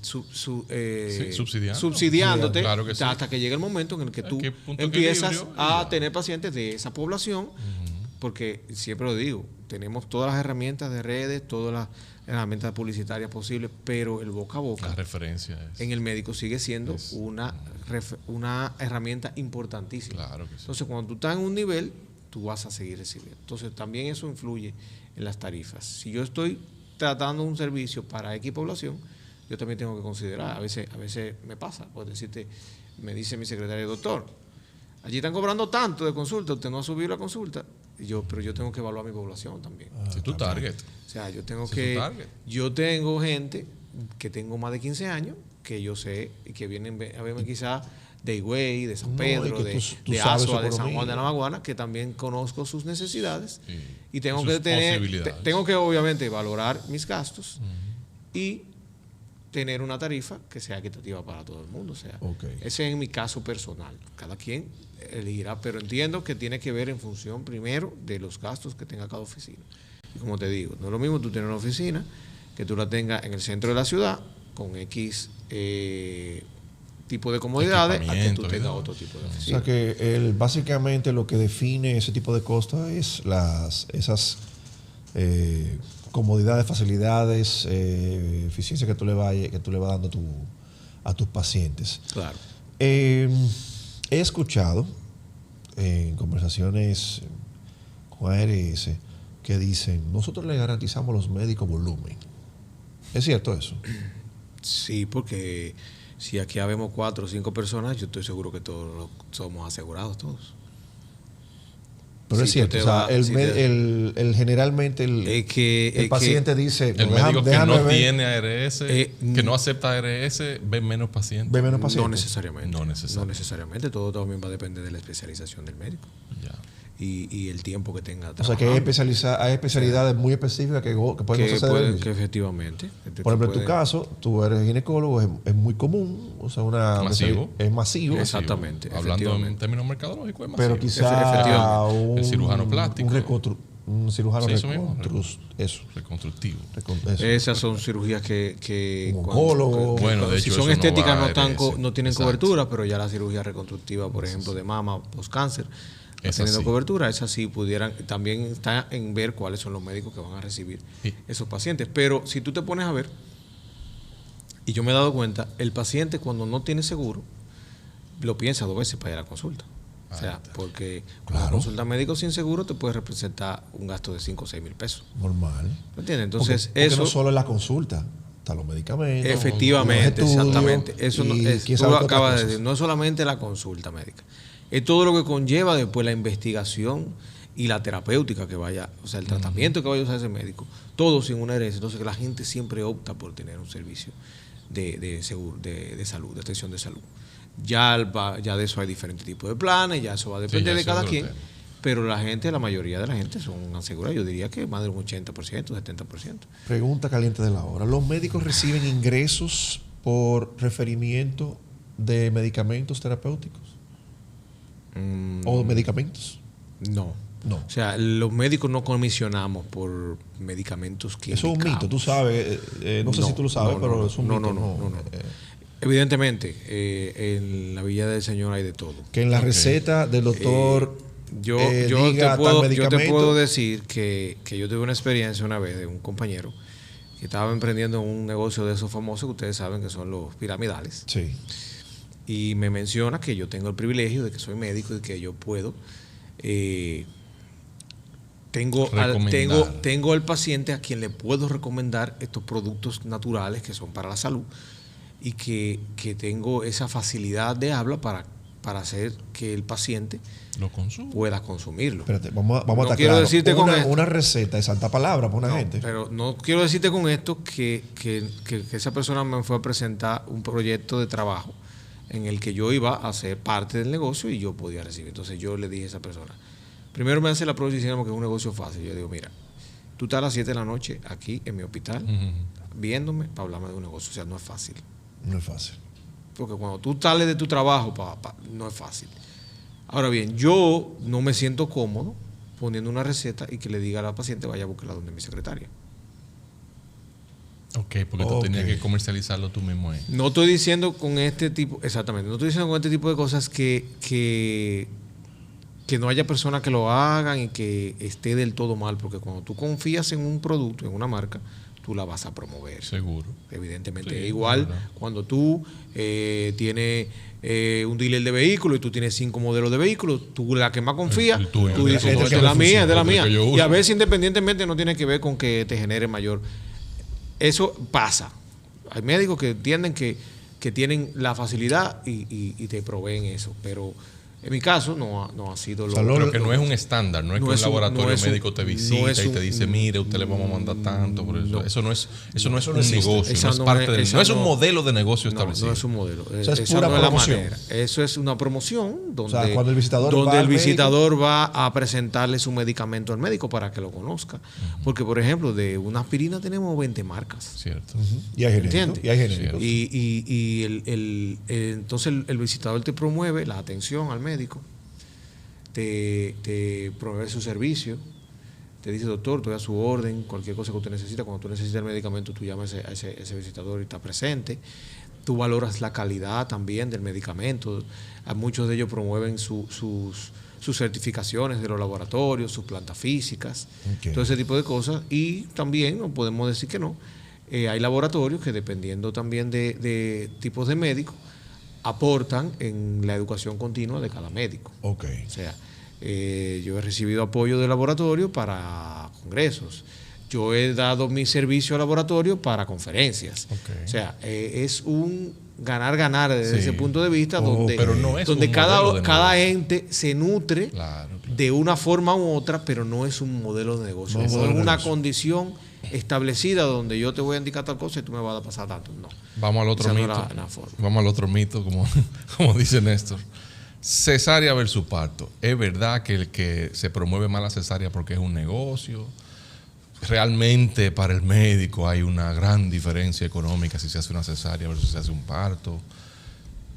[SPEAKER 3] subsidiándote, claro que sí, hasta que llega el momento en el que tú empiezas a tener pacientes de esa población, porque siempre lo digo, tenemos todas las herramientas de redes, todas las herramientas publicitarias posibles, pero el boca a boca,
[SPEAKER 2] la referencia
[SPEAKER 3] en el médico sigue siendo una herramienta importantísima.
[SPEAKER 2] Claro que sí.
[SPEAKER 3] Entonces, cuando tú estás en un nivel, tú vas a seguir recibiendo. Entonces, también eso influye en las tarifas. Si yo estoy tratando un servicio para X población, yo también tengo que considerar, a veces me pasa, por decirte, me dice mi secretario, doctor, allí están cobrando tanto de consulta, usted no ha subido la consulta, pero yo tengo que evaluar mi población también.
[SPEAKER 2] Si tu target.
[SPEAKER 3] O sea, yo tengo gente que tengo más de 15 años, que yo sé, y que vienen a verme quizás de Higüey, de San Pedro, de Asua, de San Juan de la Maguana, que también conozco sus necesidades y tengo que obviamente valorar mis gastos y tener una tarifa que sea equitativa para todo el mundo. O sea, ese es mi caso personal. Cada quien elegirá, pero entiendo que tiene que ver en función primero de los gastos que tenga cada oficina. Y como te digo, no es lo mismo tú tener una oficina que tú la tengas en el centro de la ciudad con X tipo de comodidades a que tú tengas otro tipo de oficina.
[SPEAKER 1] O sea que básicamente lo que define ese tipo de costos es esas comodidades, facilidades, eficiencia que tú le vas dando a tus pacientes.
[SPEAKER 3] Claro.
[SPEAKER 1] He escuchado en conversaciones con ARS que dicen, nosotros le garantizamos a los médicos volumen. ¿Es cierto eso?
[SPEAKER 3] Sí, porque si aquí habemos 4 o 5 personas, yo estoy seguro que todos somos asegurados todos.
[SPEAKER 1] Pero es cierto, generalmente el paciente dice...
[SPEAKER 2] El médico que no tiene ARS, que no acepta ARS, ve menos pacientes.
[SPEAKER 1] ¿Ve menos pacientes?
[SPEAKER 3] No necesariamente. Todo también va a depender de la especialización del médico.
[SPEAKER 2] Ya.
[SPEAKER 3] Y el tiempo que tenga trabajando.
[SPEAKER 1] O sea que hay especialidades muy específicas que pueden hacer
[SPEAKER 3] que efectivamente.
[SPEAKER 1] Por ejemplo, en tu caso, tú eres ginecólogo, es muy común, o sea, es masivo.
[SPEAKER 3] Exactamente.
[SPEAKER 2] Hablando en términos mercadológicos, es masivo.
[SPEAKER 1] Pero quizá
[SPEAKER 2] el cirujano plástico.
[SPEAKER 1] Un cirujano
[SPEAKER 2] reconstructivo.
[SPEAKER 3] Esas son cirugías que
[SPEAKER 1] un oncólogo.
[SPEAKER 2] Bueno, de hecho,
[SPEAKER 3] si son estéticas no tienen cobertura, pero ya la cirugía reconstructiva, por ejemplo, de mama, postcáncer, teniendo cobertura, esas sí pudieran, también está en ver cuáles son los médicos que van a recibir esos pacientes. Pero si tú te pones a ver, y yo me he dado cuenta, el paciente cuando no tiene seguro, lo piensa 2 veces para ir a la consulta. O sea, porque una consulta médico sin seguro te puede representar un gasto de 5 o 6 mil pesos.
[SPEAKER 1] Normal.
[SPEAKER 3] ¿Me entiendes? Entonces,
[SPEAKER 1] porque no solo es la consulta, están los medicamentos.
[SPEAKER 3] Efectivamente, exactamente. Eso tú lo acabas de decir, no es solamente la consulta médica. Es todo lo que conlleva después la investigación y la terapéutica que vaya, o sea, el tratamiento que vaya a usar ese médico, todo sin una ARS. Entonces, que la gente siempre opta por tener un servicio de seguro, de salud, de atención de salud. Ya de eso hay diferentes tipos de planes, ya eso va a depender de cada quien, pero la mayoría de la gente son asegurados. Yo diría que más del 80%, 70%.
[SPEAKER 1] Pregunta caliente de la hora. ¿Los médicos reciben ingresos por referimiento de medicamentos terapéuticos? ¿O medicamentos?
[SPEAKER 3] No. O sea, los médicos no comisionamos por medicamentos que
[SPEAKER 1] eso es un mito, tú sabes. No sé si tú lo sabes, pero es un mito.
[SPEAKER 3] Evidentemente, en la Villa del Señor hay de todo.
[SPEAKER 1] Que en la receta del doctor
[SPEAKER 3] Yo
[SPEAKER 1] diga tal
[SPEAKER 3] te puedo
[SPEAKER 1] medicamento.
[SPEAKER 3] decir que yo tuve una experiencia una vez de un compañero que estaba emprendiendo un negocio de esos famosos que ustedes saben que son los piramidales.
[SPEAKER 1] Sí.
[SPEAKER 3] Y me menciona que yo tengo el privilegio de que soy médico y que yo puedo. Tengo al paciente a quien le puedo recomendar estos productos naturales que son para la salud y que tengo esa facilidad de habla para hacer que el paciente
[SPEAKER 2] lo consume,
[SPEAKER 3] pueda consumirlo.
[SPEAKER 1] Espérate, vamos a
[SPEAKER 3] No
[SPEAKER 1] estar
[SPEAKER 3] quiero
[SPEAKER 1] claros.
[SPEAKER 3] decirte con esto.
[SPEAKER 1] Una receta es santa palabra para una
[SPEAKER 3] No,
[SPEAKER 1] gente.
[SPEAKER 3] pero no quiero decirte con esto que esa persona me fue a presentar un proyecto de trabajo en el que yo iba a ser parte del negocio y yo podía recibir. Entonces yo le dije a esa persona, primero me hace la prueba diciendo que es un negocio fácil. Yo digo, mira, tú estás a las 7 de la noche aquí en mi hospital viéndome para hablarme de un negocio. O sea, no es fácil.
[SPEAKER 1] No es fácil.
[SPEAKER 3] Porque cuando tú sales de tu trabajo, no es fácil. Ahora bien, yo no me siento cómodo poniendo una receta y que le diga a la paciente vaya a buscarla donde mi secretaria.
[SPEAKER 2] Ok, porque tú tenías que comercializarlo tú mismo ahí.
[SPEAKER 3] No estoy diciendo con este tipo, exactamente, no estoy diciendo con este tipo de cosas que no haya personas que lo hagan y que esté del todo mal, porque cuando tú confías en un producto, en una marca, tú la vas a promover.
[SPEAKER 2] Seguro.
[SPEAKER 3] Evidentemente.
[SPEAKER 2] Sí,
[SPEAKER 3] igual
[SPEAKER 2] bueno.
[SPEAKER 3] cuando tú tienes un dealer de vehículos y tú tienes 5 modelos de vehículos, tú la que más confías,
[SPEAKER 2] El tuyo.
[SPEAKER 3] tú dices,
[SPEAKER 1] Este
[SPEAKER 3] no,
[SPEAKER 1] que
[SPEAKER 3] esta es la
[SPEAKER 1] me
[SPEAKER 3] mía, es de la
[SPEAKER 2] funciona,
[SPEAKER 3] mía.
[SPEAKER 2] este que yo
[SPEAKER 3] Y a
[SPEAKER 2] uso.
[SPEAKER 3] veces independientemente no tiene que ver con que te genere mayor. Eso pasa. Hay médicos que entienden que tienen la facilidad y te proveen eso, pero en mi caso no ha sido lo...
[SPEAKER 2] Pero que no es un estándar, no es
[SPEAKER 3] no
[SPEAKER 2] que un
[SPEAKER 3] es un-
[SPEAKER 2] laboratorio
[SPEAKER 3] no es un-
[SPEAKER 2] médico te
[SPEAKER 3] no
[SPEAKER 2] visita
[SPEAKER 3] es
[SPEAKER 2] y te
[SPEAKER 3] un-
[SPEAKER 2] dice, mire, usted le vamos a mandar tanto por eso.
[SPEAKER 3] no.
[SPEAKER 2] Eso no es un
[SPEAKER 1] existe.
[SPEAKER 2] negocio,
[SPEAKER 3] Esa
[SPEAKER 2] no es
[SPEAKER 3] no
[SPEAKER 2] parte
[SPEAKER 3] es-
[SPEAKER 2] del,
[SPEAKER 3] esa
[SPEAKER 2] no es un
[SPEAKER 3] no-
[SPEAKER 2] modelo de negocio
[SPEAKER 3] No,
[SPEAKER 2] establecido.
[SPEAKER 3] no es un modelo.
[SPEAKER 1] sea, es
[SPEAKER 3] Esa
[SPEAKER 1] pura
[SPEAKER 3] no es la
[SPEAKER 1] promoción.
[SPEAKER 3] manera. Eso es una promoción donde,
[SPEAKER 1] sea, cuando el visitador va
[SPEAKER 3] donde
[SPEAKER 1] al
[SPEAKER 3] el visitador va a presentarle su medicamento al médico para que lo conozca. Porque, por ejemplo, de una aspirina tenemos 20 marcas.
[SPEAKER 2] Cierto.
[SPEAKER 1] Y hay genéricos.
[SPEAKER 3] ¿Entiendes?
[SPEAKER 1] Y hay genéricos.
[SPEAKER 3] Y entonces el visitador te promueve la atención al médico, te promueve su servicio, te dice, doctor, estoy a su orden, cualquier cosa que usted necesita, cuando tú necesitas el medicamento, tú llamas a ese visitador y está presente. Tú valoras la calidad también del medicamento. A muchos de ellos promueven sus certificaciones de los laboratorios, sus plantas físicas,
[SPEAKER 1] Ok.
[SPEAKER 3] todo ese tipo de cosas. Y también, no podemos decir que no, hay laboratorios que dependiendo también de tipos de médicos, aportan en la educación continua de cada médico.
[SPEAKER 1] Ok.
[SPEAKER 3] O sea, yo he recibido apoyo de laboratorio para congresos. Yo he dado mi servicio al laboratorio para conferencias.
[SPEAKER 2] Ok.
[SPEAKER 3] O sea, es un ganar-ganar desde
[SPEAKER 2] Sí.
[SPEAKER 3] ese punto de vista, donde,
[SPEAKER 2] pero no es
[SPEAKER 3] donde
[SPEAKER 2] un modelo de
[SPEAKER 3] cada
[SPEAKER 2] negocio.
[SPEAKER 3] ente se nutre
[SPEAKER 2] Claro.
[SPEAKER 3] de una forma u otra, pero no es un modelo de negocio.
[SPEAKER 1] No es
[SPEAKER 3] No
[SPEAKER 1] modelo
[SPEAKER 3] es
[SPEAKER 1] de
[SPEAKER 3] una
[SPEAKER 1] negocio.
[SPEAKER 3] condición establecida donde yo te voy a indicar tal cosa y tú me vas a pasar tanto. No.
[SPEAKER 2] Vamos al otro
[SPEAKER 3] Esa no
[SPEAKER 2] mito.
[SPEAKER 3] es la forma.
[SPEAKER 2] Vamos al otro mito, como dice Néstor. Cesárea versus parto. ¿Es verdad que el que se promueve más la cesárea porque es un negocio? ¿Realmente para el médico hay una gran diferencia económica si se hace una cesárea versus si se hace un parto?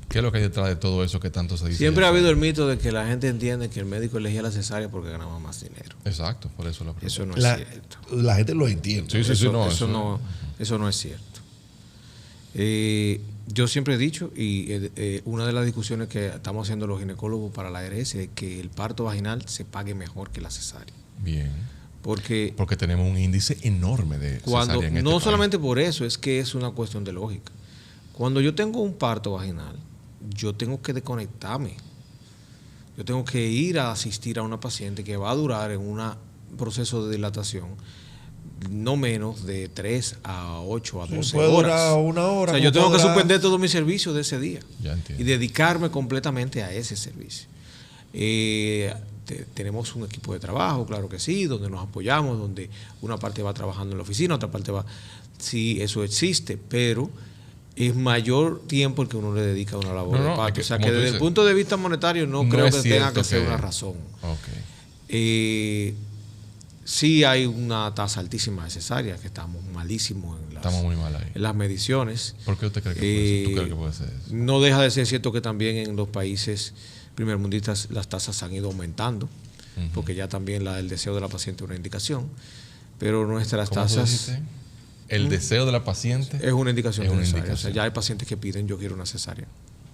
[SPEAKER 2] ¿Qué es lo que hay detrás de todo eso que tanto se dice?
[SPEAKER 3] Siempre ha habido el mito de que la gente entiende que el médico elegía la cesárea porque ganaba más dinero.
[SPEAKER 2] Exacto, por eso la pregunta.
[SPEAKER 3] Eso no es
[SPEAKER 1] La,
[SPEAKER 3] cierto.
[SPEAKER 1] la gente lo entiende.
[SPEAKER 2] Sí, sí, sí, no,
[SPEAKER 3] Eso no es cierto. Yo siempre he dicho, y una de las discusiones que estamos haciendo los ginecólogos para la ARS es que el parto vaginal se pague mejor que la cesárea.
[SPEAKER 2] Bien.
[SPEAKER 3] Porque
[SPEAKER 2] Porque tenemos un índice enorme de
[SPEAKER 3] cuando
[SPEAKER 2] cesárea en este
[SPEAKER 3] no
[SPEAKER 2] país.
[SPEAKER 3] solamente por eso, es que es una cuestión de lógica. Cuando yo tengo un parto vaginal, yo tengo que desconectarme. Yo tengo que ir a asistir a una paciente que va a durar en un proceso de dilatación no menos de 3 a 8 a 12
[SPEAKER 1] puede
[SPEAKER 3] horas.
[SPEAKER 1] durar una hora,
[SPEAKER 3] O sea, yo
[SPEAKER 1] como
[SPEAKER 3] tengo que
[SPEAKER 1] puede durar-
[SPEAKER 3] suspender todo mi servicio de ese día
[SPEAKER 2] Ya entiendo.
[SPEAKER 3] y dedicarme completamente a ese servicio. Tenemos un equipo de trabajo, claro que sí, donde nos apoyamos, donde una parte va trabajando en la oficina, otra parte va... Sí, eso existe, pero es mayor tiempo el que uno le dedica a una labor
[SPEAKER 2] No, no,
[SPEAKER 3] de parto.
[SPEAKER 2] es que,
[SPEAKER 3] O sea,
[SPEAKER 2] como
[SPEAKER 3] que
[SPEAKER 2] tú
[SPEAKER 3] desde el
[SPEAKER 2] dices,
[SPEAKER 3] punto de vista monetario no
[SPEAKER 2] no
[SPEAKER 3] creo
[SPEAKER 2] es
[SPEAKER 3] que tenga
[SPEAKER 2] cierto
[SPEAKER 3] que ser
[SPEAKER 2] que-
[SPEAKER 3] una razón.
[SPEAKER 2] Ok.
[SPEAKER 3] Sí hay una tasa altísima de cesárea, que estamos malísimos
[SPEAKER 2] Estamos muy mal ahí.
[SPEAKER 3] en las mediciones.
[SPEAKER 2] ¿Por qué usted cree que puede ser? ¿Tú crees que puede ser eso?
[SPEAKER 3] No deja de ser cierto que también en los países primermundistas las tasas han ido aumentando, porque ya también el deseo de la paciente es una indicación. Pero nuestras
[SPEAKER 2] ¿Cómo se
[SPEAKER 3] tasas,
[SPEAKER 2] dice? el deseo de la paciente
[SPEAKER 3] Es una indicación
[SPEAKER 2] es una
[SPEAKER 3] necesaria.
[SPEAKER 2] indicación.
[SPEAKER 3] O sea, ya hay pacientes que piden yo quiero una cesárea.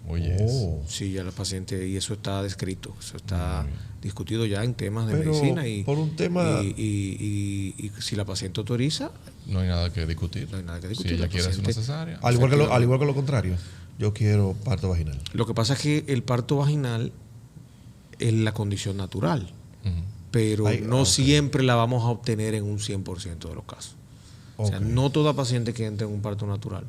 [SPEAKER 2] Oye, eso.
[SPEAKER 3] Sí, ya los pacientes, y eso está descrito, eso está discutido ya en temas de
[SPEAKER 1] Pero
[SPEAKER 3] medicina y
[SPEAKER 1] por un tema-
[SPEAKER 3] y si la paciente autoriza,
[SPEAKER 2] No hay nada que discutir.
[SPEAKER 3] no hay nada que
[SPEAKER 2] Si
[SPEAKER 3] discutir.
[SPEAKER 2] ella
[SPEAKER 3] La
[SPEAKER 2] quiere hacer una
[SPEAKER 3] paciente-
[SPEAKER 2] cesárea.
[SPEAKER 1] Al igual que lo contrario, yo quiero parto vaginal.
[SPEAKER 3] Lo que pasa es que el parto vaginal es la condición natural,
[SPEAKER 2] Ujú.
[SPEAKER 3] pero
[SPEAKER 1] Ay,
[SPEAKER 3] no
[SPEAKER 1] ok.
[SPEAKER 3] siempre la vamos a obtener en un 100% de los casos. O sea,
[SPEAKER 1] Ok.
[SPEAKER 3] no toda paciente que entre en un parto natural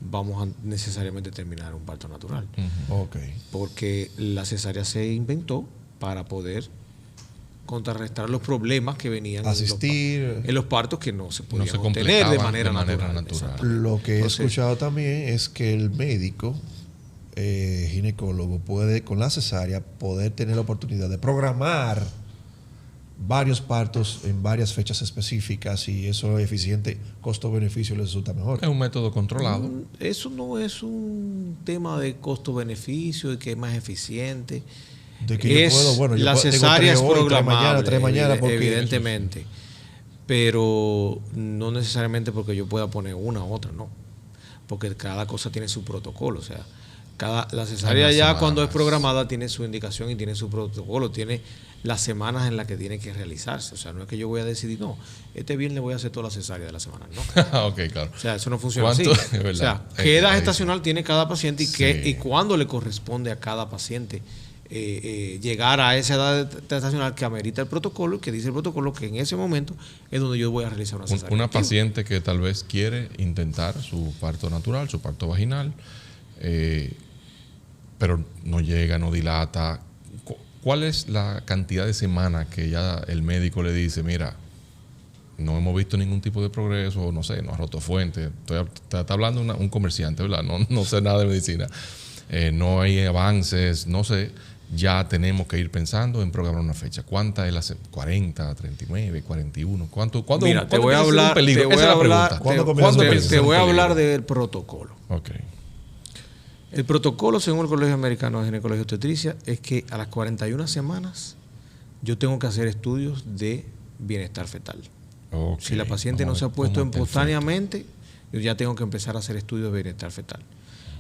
[SPEAKER 3] vamos a necesariamente terminar un parto natural.
[SPEAKER 1] Ok.
[SPEAKER 3] Porque la cesárea se inventó para poder contrarrestar los problemas que venían
[SPEAKER 1] Asistir.
[SPEAKER 3] en los partos que no se podían
[SPEAKER 2] se
[SPEAKER 3] obtener
[SPEAKER 2] complicaban
[SPEAKER 3] de manera natural.
[SPEAKER 2] natural.
[SPEAKER 3] Exacto.
[SPEAKER 1] Lo que he
[SPEAKER 3] Entonces,
[SPEAKER 1] escuchado también es que el médico ginecólogo puede, con la cesárea, poder tener la oportunidad de programar varios partos en varias fechas específicas y eso es eficiente, costo-beneficio le resulta mejor.
[SPEAKER 2] Es un método controlado.
[SPEAKER 3] Eso no es un tema de costo-beneficio y que es más eficiente.
[SPEAKER 1] De que yo puedo, bueno, yo
[SPEAKER 3] la
[SPEAKER 1] puedo- tengo
[SPEAKER 3] cesárea es
[SPEAKER 1] 3 hoy, 3
[SPEAKER 3] programable,
[SPEAKER 1] tres mañana, porque
[SPEAKER 3] evidentemente. Pero no necesariamente porque yo pueda poner una u otra, no. Porque cada cosa tiene su protocolo. O sea, la cesárea
[SPEAKER 2] Hay
[SPEAKER 3] ya
[SPEAKER 2] unas
[SPEAKER 3] cuando es
[SPEAKER 2] semanas.
[SPEAKER 3] programada tiene su indicación y tiene su protocolo, tiene las semanas en las que tiene que realizarse. O sea, no es que yo voy a decidir, no, este viernes voy a hacer toda la cesárea de la semana, no.
[SPEAKER 2] Ok, claro.
[SPEAKER 3] O sea, eso no funciona así.
[SPEAKER 2] ¿Cuánto? Es
[SPEAKER 3] O
[SPEAKER 2] verdad.
[SPEAKER 3] sea,
[SPEAKER 2] Es
[SPEAKER 3] qué edad
[SPEAKER 2] clarísimo.
[SPEAKER 3] gestacional tiene cada paciente
[SPEAKER 2] Sí.
[SPEAKER 3] y cuándo le corresponde a cada paciente llegar a esa edad gestacional que amerita el protocolo y que dice el protocolo que en ese momento es donde yo voy a realizar una cesárea.
[SPEAKER 2] Una
[SPEAKER 3] activa.
[SPEAKER 2] paciente que tal vez quiere intentar su parto natural, su parto vaginal, pero no llega, no dilata. ¿Cuál es la cantidad de semanas que ya el médico le dice, mira, no hemos visto ningún tipo de progreso, no sé, no ha roto fuente? Está hablando un comerciante, ¿verdad? No sé nada de medicina. No hay avances, no sé. Ya tenemos que ir pensando en programar una fecha. ¿Cuánta es la 40, 39, 41? ¿Cuándo
[SPEAKER 3] Mira, te
[SPEAKER 2] ¿cuándo
[SPEAKER 3] voy a
[SPEAKER 2] empieza ser un
[SPEAKER 3] hablar,
[SPEAKER 2] peligro?
[SPEAKER 3] te voy
[SPEAKER 2] Esa es
[SPEAKER 3] a
[SPEAKER 2] la
[SPEAKER 3] hablar,
[SPEAKER 2] pregunta.
[SPEAKER 1] ¿Cuándo
[SPEAKER 3] te-
[SPEAKER 1] comienza
[SPEAKER 3] te-
[SPEAKER 1] a ser
[SPEAKER 3] te
[SPEAKER 2] un
[SPEAKER 3] voy a
[SPEAKER 2] peligro?
[SPEAKER 3] hablar del protocolo.
[SPEAKER 2] Ok.
[SPEAKER 3] El protocolo, según el Colegio Americano de Ginecología y Obstetricia, es que a las 41 semanas yo tengo que hacer estudios de bienestar fetal.
[SPEAKER 2] Ok.
[SPEAKER 3] Si la paciente no
[SPEAKER 2] Vamos
[SPEAKER 3] se
[SPEAKER 2] a
[SPEAKER 3] ha
[SPEAKER 2] ver
[SPEAKER 3] puesto
[SPEAKER 2] cómo está el
[SPEAKER 3] espontáneamente, yo ya tengo que empezar a hacer estudios de bienestar fetal.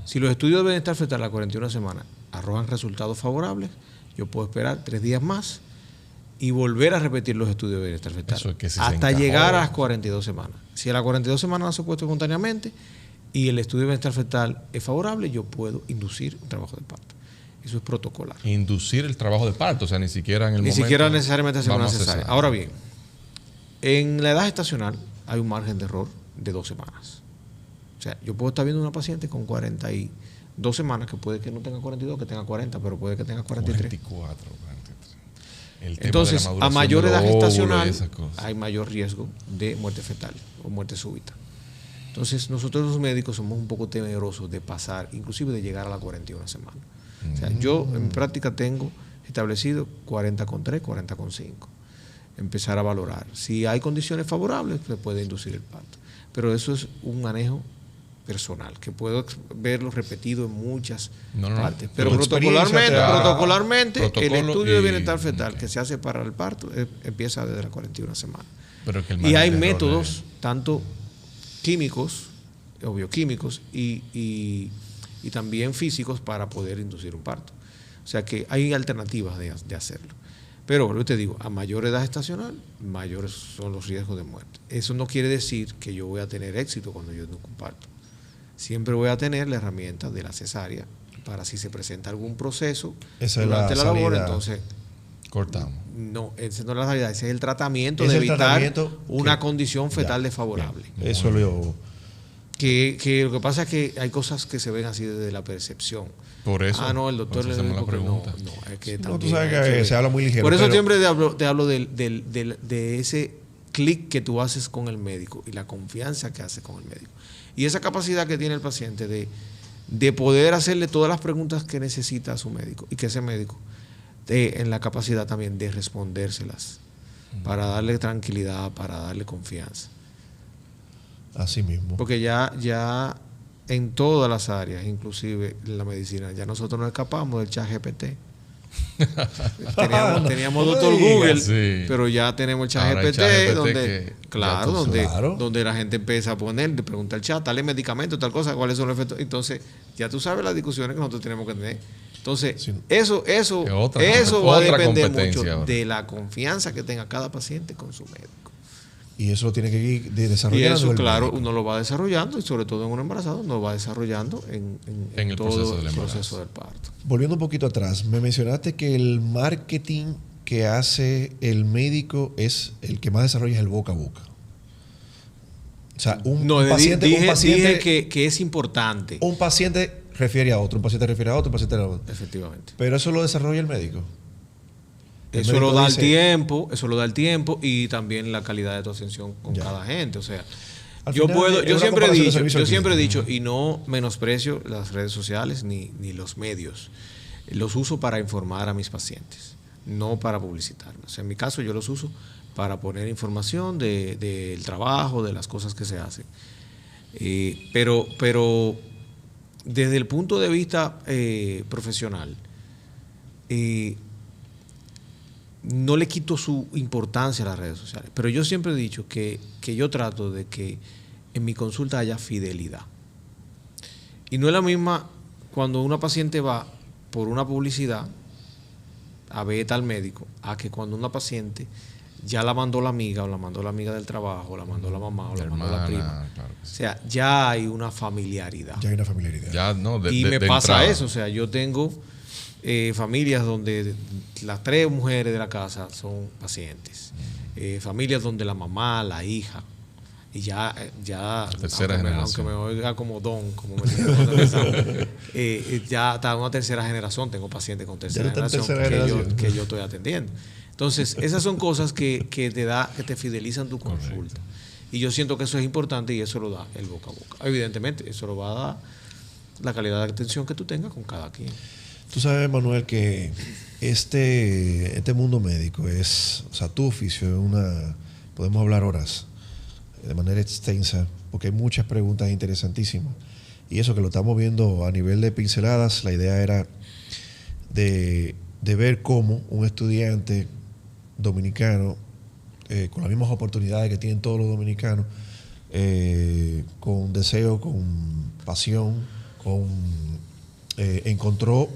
[SPEAKER 3] Si los estudios de bienestar fetal a las 41 semanas arrojan resultados favorables, yo puedo esperar 3 días más y volver a repetir los estudios de bienestar fetal.
[SPEAKER 2] Eso es que si se
[SPEAKER 3] hasta
[SPEAKER 2] encajó.
[SPEAKER 3] llegar a las 42 semanas. Si a las 42 semanas no se ha puesto espontáneamente y el estudio de bienestar fetal es favorable, yo puedo inducir un trabajo de parto. Eso es protocolar.
[SPEAKER 2] Inducir el trabajo de parto, o sea, ni siquiera en el
[SPEAKER 3] Ni
[SPEAKER 2] momento.
[SPEAKER 3] siquiera necesariamente hacer una
[SPEAKER 2] vamos a
[SPEAKER 3] cesárea.
[SPEAKER 2] cesárea.
[SPEAKER 3] Ahora bien, en la edad gestacional hay un margen de error de 2 semanas. O sea, yo puedo estar viendo una paciente con 42 semanas que puede que no tenga 42, que tenga 40, pero puede que tenga 43.
[SPEAKER 2] 44, 43. El tema
[SPEAKER 3] Entonces,
[SPEAKER 2] de la
[SPEAKER 3] a
[SPEAKER 2] maduración
[SPEAKER 3] mayor
[SPEAKER 2] de
[SPEAKER 3] edad
[SPEAKER 2] los óvulos y
[SPEAKER 3] gestacional
[SPEAKER 2] esas cosas.
[SPEAKER 3] hay mayor riesgo de muerte fetal o muerte súbita. Entonces, nosotros los médicos somos un poco temerosos de pasar, inclusive de llegar a la 41 semanas. O sea, yo en práctica tengo establecido 40,3, 40,5. Empezar a valorar. Si hay condiciones favorables, se puede inducir el parto. Pero eso es un manejo personal, que puedo verlo repetido en muchas
[SPEAKER 2] No.
[SPEAKER 3] partes. Pero
[SPEAKER 1] Tu experiencia
[SPEAKER 3] protocolarmente,
[SPEAKER 1] te da-
[SPEAKER 3] protocolarmente el
[SPEAKER 2] Protocolo
[SPEAKER 3] estudio de
[SPEAKER 2] y-
[SPEAKER 3] bienestar fetal
[SPEAKER 2] ok.
[SPEAKER 3] que se hace para el parto empieza desde las 41 semanas.
[SPEAKER 2] Pero que el
[SPEAKER 3] Y
[SPEAKER 2] margen
[SPEAKER 3] hay
[SPEAKER 2] de error
[SPEAKER 3] métodos, tanto químicos o bioquímicos y también físicos para poder inducir un parto. O sea que hay alternativas de hacerlo. Pero vuelvo y te digo, a mayor edad gestacional, mayores son los riesgos de muerte. Eso no quiere decir que yo voy a tener éxito cuando yo induzco un parto. Siempre voy a tener la herramienta de la cesárea para si se presenta algún proceso
[SPEAKER 1] Esa es
[SPEAKER 3] durante
[SPEAKER 1] la
[SPEAKER 3] la labor,
[SPEAKER 1] salida.
[SPEAKER 3] entonces
[SPEAKER 2] cortamos.
[SPEAKER 3] no, esa no es la salida, ese es el tratamiento
[SPEAKER 1] Es
[SPEAKER 3] de
[SPEAKER 1] el
[SPEAKER 3] evitar
[SPEAKER 1] tratamiento
[SPEAKER 3] una
[SPEAKER 1] que-
[SPEAKER 3] condición fetal
[SPEAKER 1] Ya,
[SPEAKER 3] desfavorable.
[SPEAKER 1] Eso lo...
[SPEAKER 3] Que lo que pasa es que hay cosas que se ven así desde la percepción.
[SPEAKER 2] Por eso.
[SPEAKER 3] Ah, no, el doctor
[SPEAKER 2] por
[SPEAKER 3] le
[SPEAKER 2] eso hacemos
[SPEAKER 3] dijo
[SPEAKER 2] la
[SPEAKER 3] que no,
[SPEAKER 2] pregunta.
[SPEAKER 3] no, es que
[SPEAKER 1] No,
[SPEAKER 3] también
[SPEAKER 1] tú sabes
[SPEAKER 3] hay
[SPEAKER 1] que
[SPEAKER 3] ver.
[SPEAKER 1] se habla muy ligero.
[SPEAKER 3] Por eso
[SPEAKER 1] pero-
[SPEAKER 3] siempre te hablo de ese clic que tú haces con el médico y la confianza que haces con el médico. Y esa capacidad que tiene el paciente de poder hacerle todas las preguntas que necesita a su médico y que ese médico esté en la capacidad también de respondérselas para darle tranquilidad, para darle confianza.
[SPEAKER 1] Así mismo.
[SPEAKER 3] Porque ya en todas las áreas, inclusive en la medicina, ya nosotros nos escapamos del chat GPT. Teníamos Doctor Google,
[SPEAKER 2] sí.
[SPEAKER 3] pero ya tenemos el
[SPEAKER 2] Ahora el
[SPEAKER 3] ChatGPT,
[SPEAKER 2] ChatGPT
[SPEAKER 3] donde, claro,
[SPEAKER 1] Claro.
[SPEAKER 3] donde la gente empieza a poner, le pregunta al chat, dale medicamento, tal cosa, cuáles son los efectos. Entonces, ya tú sabes las discusiones que nosotros tenemos que tener. Entonces,
[SPEAKER 1] Sí.
[SPEAKER 3] eso
[SPEAKER 2] otra
[SPEAKER 3] va a depender
[SPEAKER 2] competencia
[SPEAKER 3] mucho
[SPEAKER 2] ahora.
[SPEAKER 3] de la confianza que tenga cada paciente con su médico.
[SPEAKER 1] Y eso lo tiene que ir
[SPEAKER 3] Y
[SPEAKER 1] desarrollando.
[SPEAKER 3] eso,
[SPEAKER 1] el
[SPEAKER 3] claro,
[SPEAKER 1] médico.
[SPEAKER 3] uno lo va desarrollando, y sobre todo en un embarazado, uno lo va desarrollando en
[SPEAKER 2] En el
[SPEAKER 3] todo
[SPEAKER 2] proceso del
[SPEAKER 3] el
[SPEAKER 2] embarazo.
[SPEAKER 3] proceso del parto.
[SPEAKER 1] Volviendo un poquito atrás, me mencionaste que el marketing que hace el médico es el que más desarrolla es el boca a boca. O sea, un paciente,
[SPEAKER 3] dije que es importante.
[SPEAKER 1] un paciente refiere a otro, un paciente refiere a otro, un paciente a otro.
[SPEAKER 3] Efectivamente.
[SPEAKER 1] Pero eso lo desarrolla el médico. El
[SPEAKER 3] Eso
[SPEAKER 1] médico
[SPEAKER 3] lo da
[SPEAKER 1] dice-
[SPEAKER 3] el tiempo y también la calidad de tu atención con
[SPEAKER 1] Ya.
[SPEAKER 3] cada gente. O sea,
[SPEAKER 1] Al
[SPEAKER 3] yo
[SPEAKER 1] final,
[SPEAKER 3] puedo,
[SPEAKER 1] es
[SPEAKER 3] yo
[SPEAKER 1] una
[SPEAKER 3] siempre he
[SPEAKER 1] comparación de
[SPEAKER 3] dicho,
[SPEAKER 1] servicio al
[SPEAKER 3] yo siempre he
[SPEAKER 1] cliente.
[SPEAKER 3] dicho, y no menosprecio las redes sociales ni los medios. Los uso para informar a mis pacientes, no para publicitarme. O sea, en mi caso yo los uso para poner información del trabajo, de las cosas que se hacen. Pero desde el punto de vista profesional, no le quito su importancia a las redes sociales, pero yo siempre he dicho que yo trato de que en mi consulta haya fidelidad. Y no es la misma cuando una paciente va por una publicidad a ver tal médico, a que cuando una paciente ya la mandó la amiga, o la mandó la amiga del trabajo, o la mandó la mamá, o la mandó la prima.
[SPEAKER 2] Claro que
[SPEAKER 3] O
[SPEAKER 2] sí.
[SPEAKER 3] sea, ya hay una familiaridad.
[SPEAKER 1] Ya hay una familiaridad.
[SPEAKER 2] Ya, no,
[SPEAKER 3] Y me
[SPEAKER 2] de
[SPEAKER 3] pasa
[SPEAKER 2] entrada.
[SPEAKER 3] eso, o sea, yo tengo familias donde las 3 mujeres de la casa son pacientes, familias donde la mamá, la hija, y ya
[SPEAKER 2] tercera
[SPEAKER 3] aunque
[SPEAKER 2] generación.
[SPEAKER 3] me oiga como don, como me dice cuando empezamos, ya está una tercera generación, tengo pacientes con tercera
[SPEAKER 1] Ya está en
[SPEAKER 3] generación,
[SPEAKER 1] tercera generación.
[SPEAKER 3] que yo estoy atendiendo. Entonces, esas son cosas que te fidelizan tu consulta. Y yo siento que eso es importante y eso lo da el boca a boca. Evidentemente, eso lo va a dar la calidad de atención que tú tengas con cada quien.
[SPEAKER 1] Tú sabes, Manuel, que este mundo médico es, o sea, tu oficio es podemos hablar horas de manera extensa, porque hay muchas preguntas interesantísimas. Y eso que lo estamos viendo a nivel de pinceladas, la idea era de ver cómo un estudiante dominicano, con las mismas oportunidades que tienen todos los dominicanos, con deseo, con pasión, encontró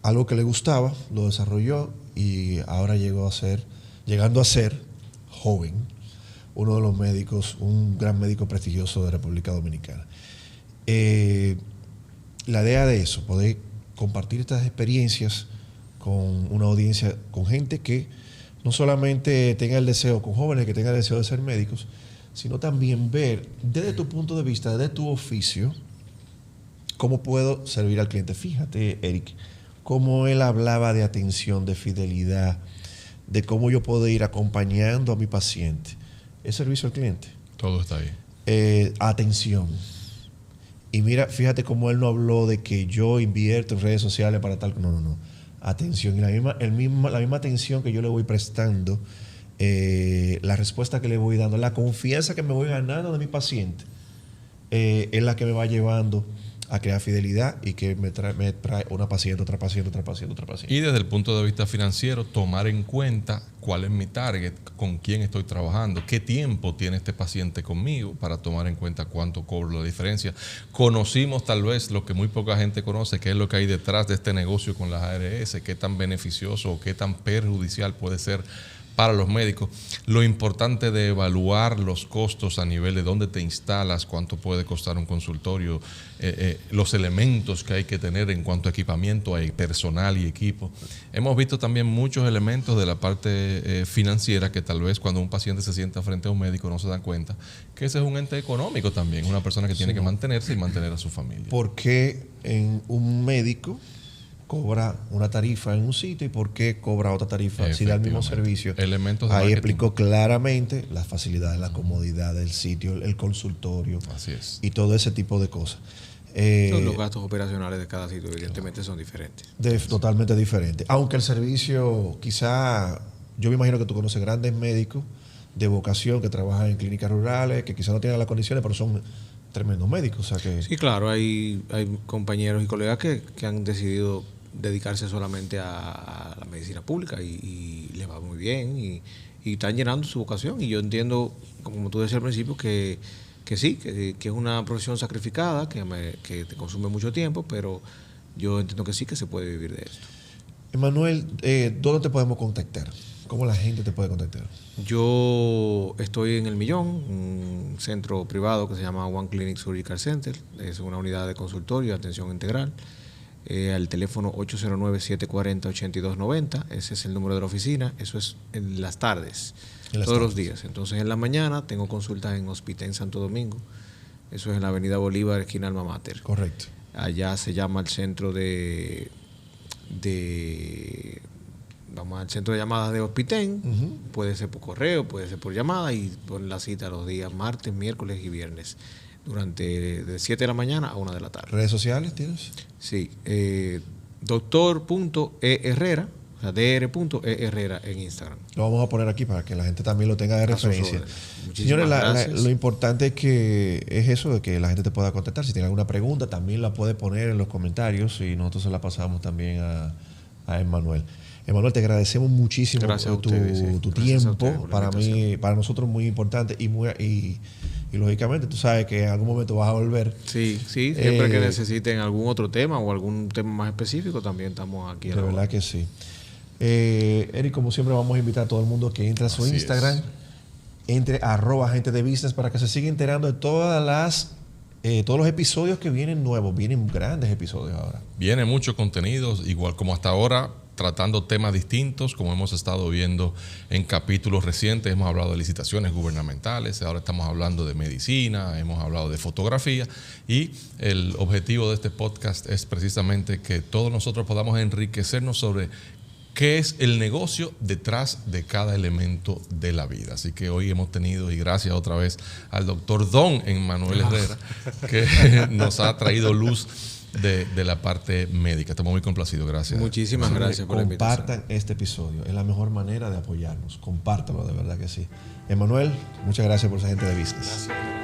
[SPEAKER 1] algo que le gustaba, lo desarrolló y ahora llegando a ser joven, uno de los médicos, un gran médico prestigioso de República Dominicana. La idea de eso, poder compartir estas experiencias con una audiencia, con gente que no solamente tenga el deseo, con jóvenes que tengan el deseo de ser médicos, sino también ver desde tu punto de vista, desde tu oficio, cómo puedo servir al cliente. Fíjate, Eric, cómo él hablaba de atención, de fidelidad, de cómo yo puedo ir acompañando a mi paciente. Es servicio al cliente.
[SPEAKER 2] Todo está ahí.
[SPEAKER 1] Atención. Y mira, fíjate cómo él no habló de que yo invierto en redes sociales para tal. No. Atención. Y la misma atención que yo le voy prestando, la respuesta que le voy dando, la confianza que me voy ganando de mi paciente, es la que me va llevando a crear fidelidad y que me trae una paciente, otra paciente, otra paciente, otra paciente.
[SPEAKER 2] Y desde el punto de vista financiero, tomar en cuenta cuál es mi target, con quién estoy trabajando, qué tiempo tiene este paciente conmigo para tomar en cuenta cuánto cobro la diferencia. Conocimos tal vez lo que muy poca gente conoce, que es lo que hay detrás de este negocio con las ARS, qué tan beneficioso o qué tan perjudicial puede ser para los médicos. Lo importante de evaluar los costos a nivel de dónde te instalas, cuánto puede costar un consultorio, los elementos que hay que tener en cuanto a equipamiento, hay personal y equipo. Hemos visto también muchos elementos de la parte financiera que tal vez cuando un paciente se sienta frente a un médico no se dan cuenta que ese es un ente económico también, una persona que tiene que mantenerse y mantener a su familia.
[SPEAKER 1] ¿Por qué en un médico cobra una tarifa en un sitio y por qué cobra otra tarifa si da el mismo servicio?
[SPEAKER 2] Elementos de
[SPEAKER 1] Ahí
[SPEAKER 2] marketing.
[SPEAKER 1] explicó claramente las facilidades, la comodidad del sitio, el consultorio
[SPEAKER 2] Así es.
[SPEAKER 1] y todo ese tipo de cosas.
[SPEAKER 3] Los gastos operacionales de cada sitio evidentemente son diferentes.
[SPEAKER 1] Totalmente diferente. Aunque el servicio, quizá, yo me imagino que tú conoces grandes médicos de vocación que trabajan en clínicas rurales, que quizá no tienen las condiciones, pero son tremendos médicos. O sea que
[SPEAKER 3] Sí, claro, hay compañeros y colegas que han decidido dedicarse solamente a la medicina pública y le va muy bien y están llenando su vocación. Y yo entiendo, como tú decías al principio, que sí, que es una profesión sacrificada, que te consume mucho tiempo, pero yo entiendo que sí, que se puede vivir de esto.
[SPEAKER 1] Emanuel, ¿dónde te podemos contactar? ¿Cómo la gente te puede contactar?
[SPEAKER 3] Yo estoy en El Millón, un centro privado que se llama One Clinic Surgical Center. Es una unidad de consultorio y atención integral. Al teléfono 809-740-8290. Ese es el número de la oficina. Eso es en las tardes, todos los días. Entonces, en la mañana tengo consultas en Hospital en Santo Domingo. Eso es en la avenida Bolívar, esquina Alma Mater.
[SPEAKER 1] Correcto.
[SPEAKER 3] Allá se llama el centro vamos al centro de llamadas de Hospitén. Puede ser por correo, puede ser por llamada, y ponen la cita los días martes, miércoles y viernes de 7 de la mañana a 1 de la tarde.
[SPEAKER 1] ¿Redes sociales tienes?
[SPEAKER 3] Sí, doctor.eherrera, o sea, dr.eherrera en Instagram.
[SPEAKER 1] Lo vamos a poner aquí para que la gente también lo tenga de referencia. Señores, lo importante es que es eso, de que la gente te pueda contactar. Si tiene alguna pregunta, también la puede poner en los comentarios y nosotros se la pasamos también a Emanuel. Emanuel, te agradecemos muchísimo tu tiempo. Para mí, para nosotros muy importante y lógicamente tú sabes que en algún momento vas a volver.
[SPEAKER 3] Sí, siempre que necesiten algún otro tema o algún tema más específico, también estamos aquí.
[SPEAKER 1] De verdad que sí. Eric, como siempre, vamos a invitar a todo el mundo que entre a su Instagram, entre @agente de business, para que se siga enterando de todos los episodios que vienen nuevos. Vienen grandes episodios ahora.
[SPEAKER 2] Viene mucho contenido, igual como hasta ahora, tratando temas distintos, como hemos estado viendo en capítulos recientes. Hemos hablado de licitaciones gubernamentales, ahora estamos hablando de medicina, hemos hablado de fotografía, y el objetivo de este podcast es precisamente que todos nosotros podamos enriquecernos sobre qué es el negocio detrás de cada elemento de la vida. Así que hoy hemos tenido, y gracias otra vez al doctor Don Emanuel Herrera, que nos ha traído luz de la parte médica. Estamos muy complacidos. Gracias.
[SPEAKER 3] Muchísimas gracias por la invitación.
[SPEAKER 1] Compartan este episodio. Es la mejor manera de apoyarnos. Compártalo, de verdad que sí. Emanuel, muchas gracias por esa gente de business.
[SPEAKER 3] Gracias.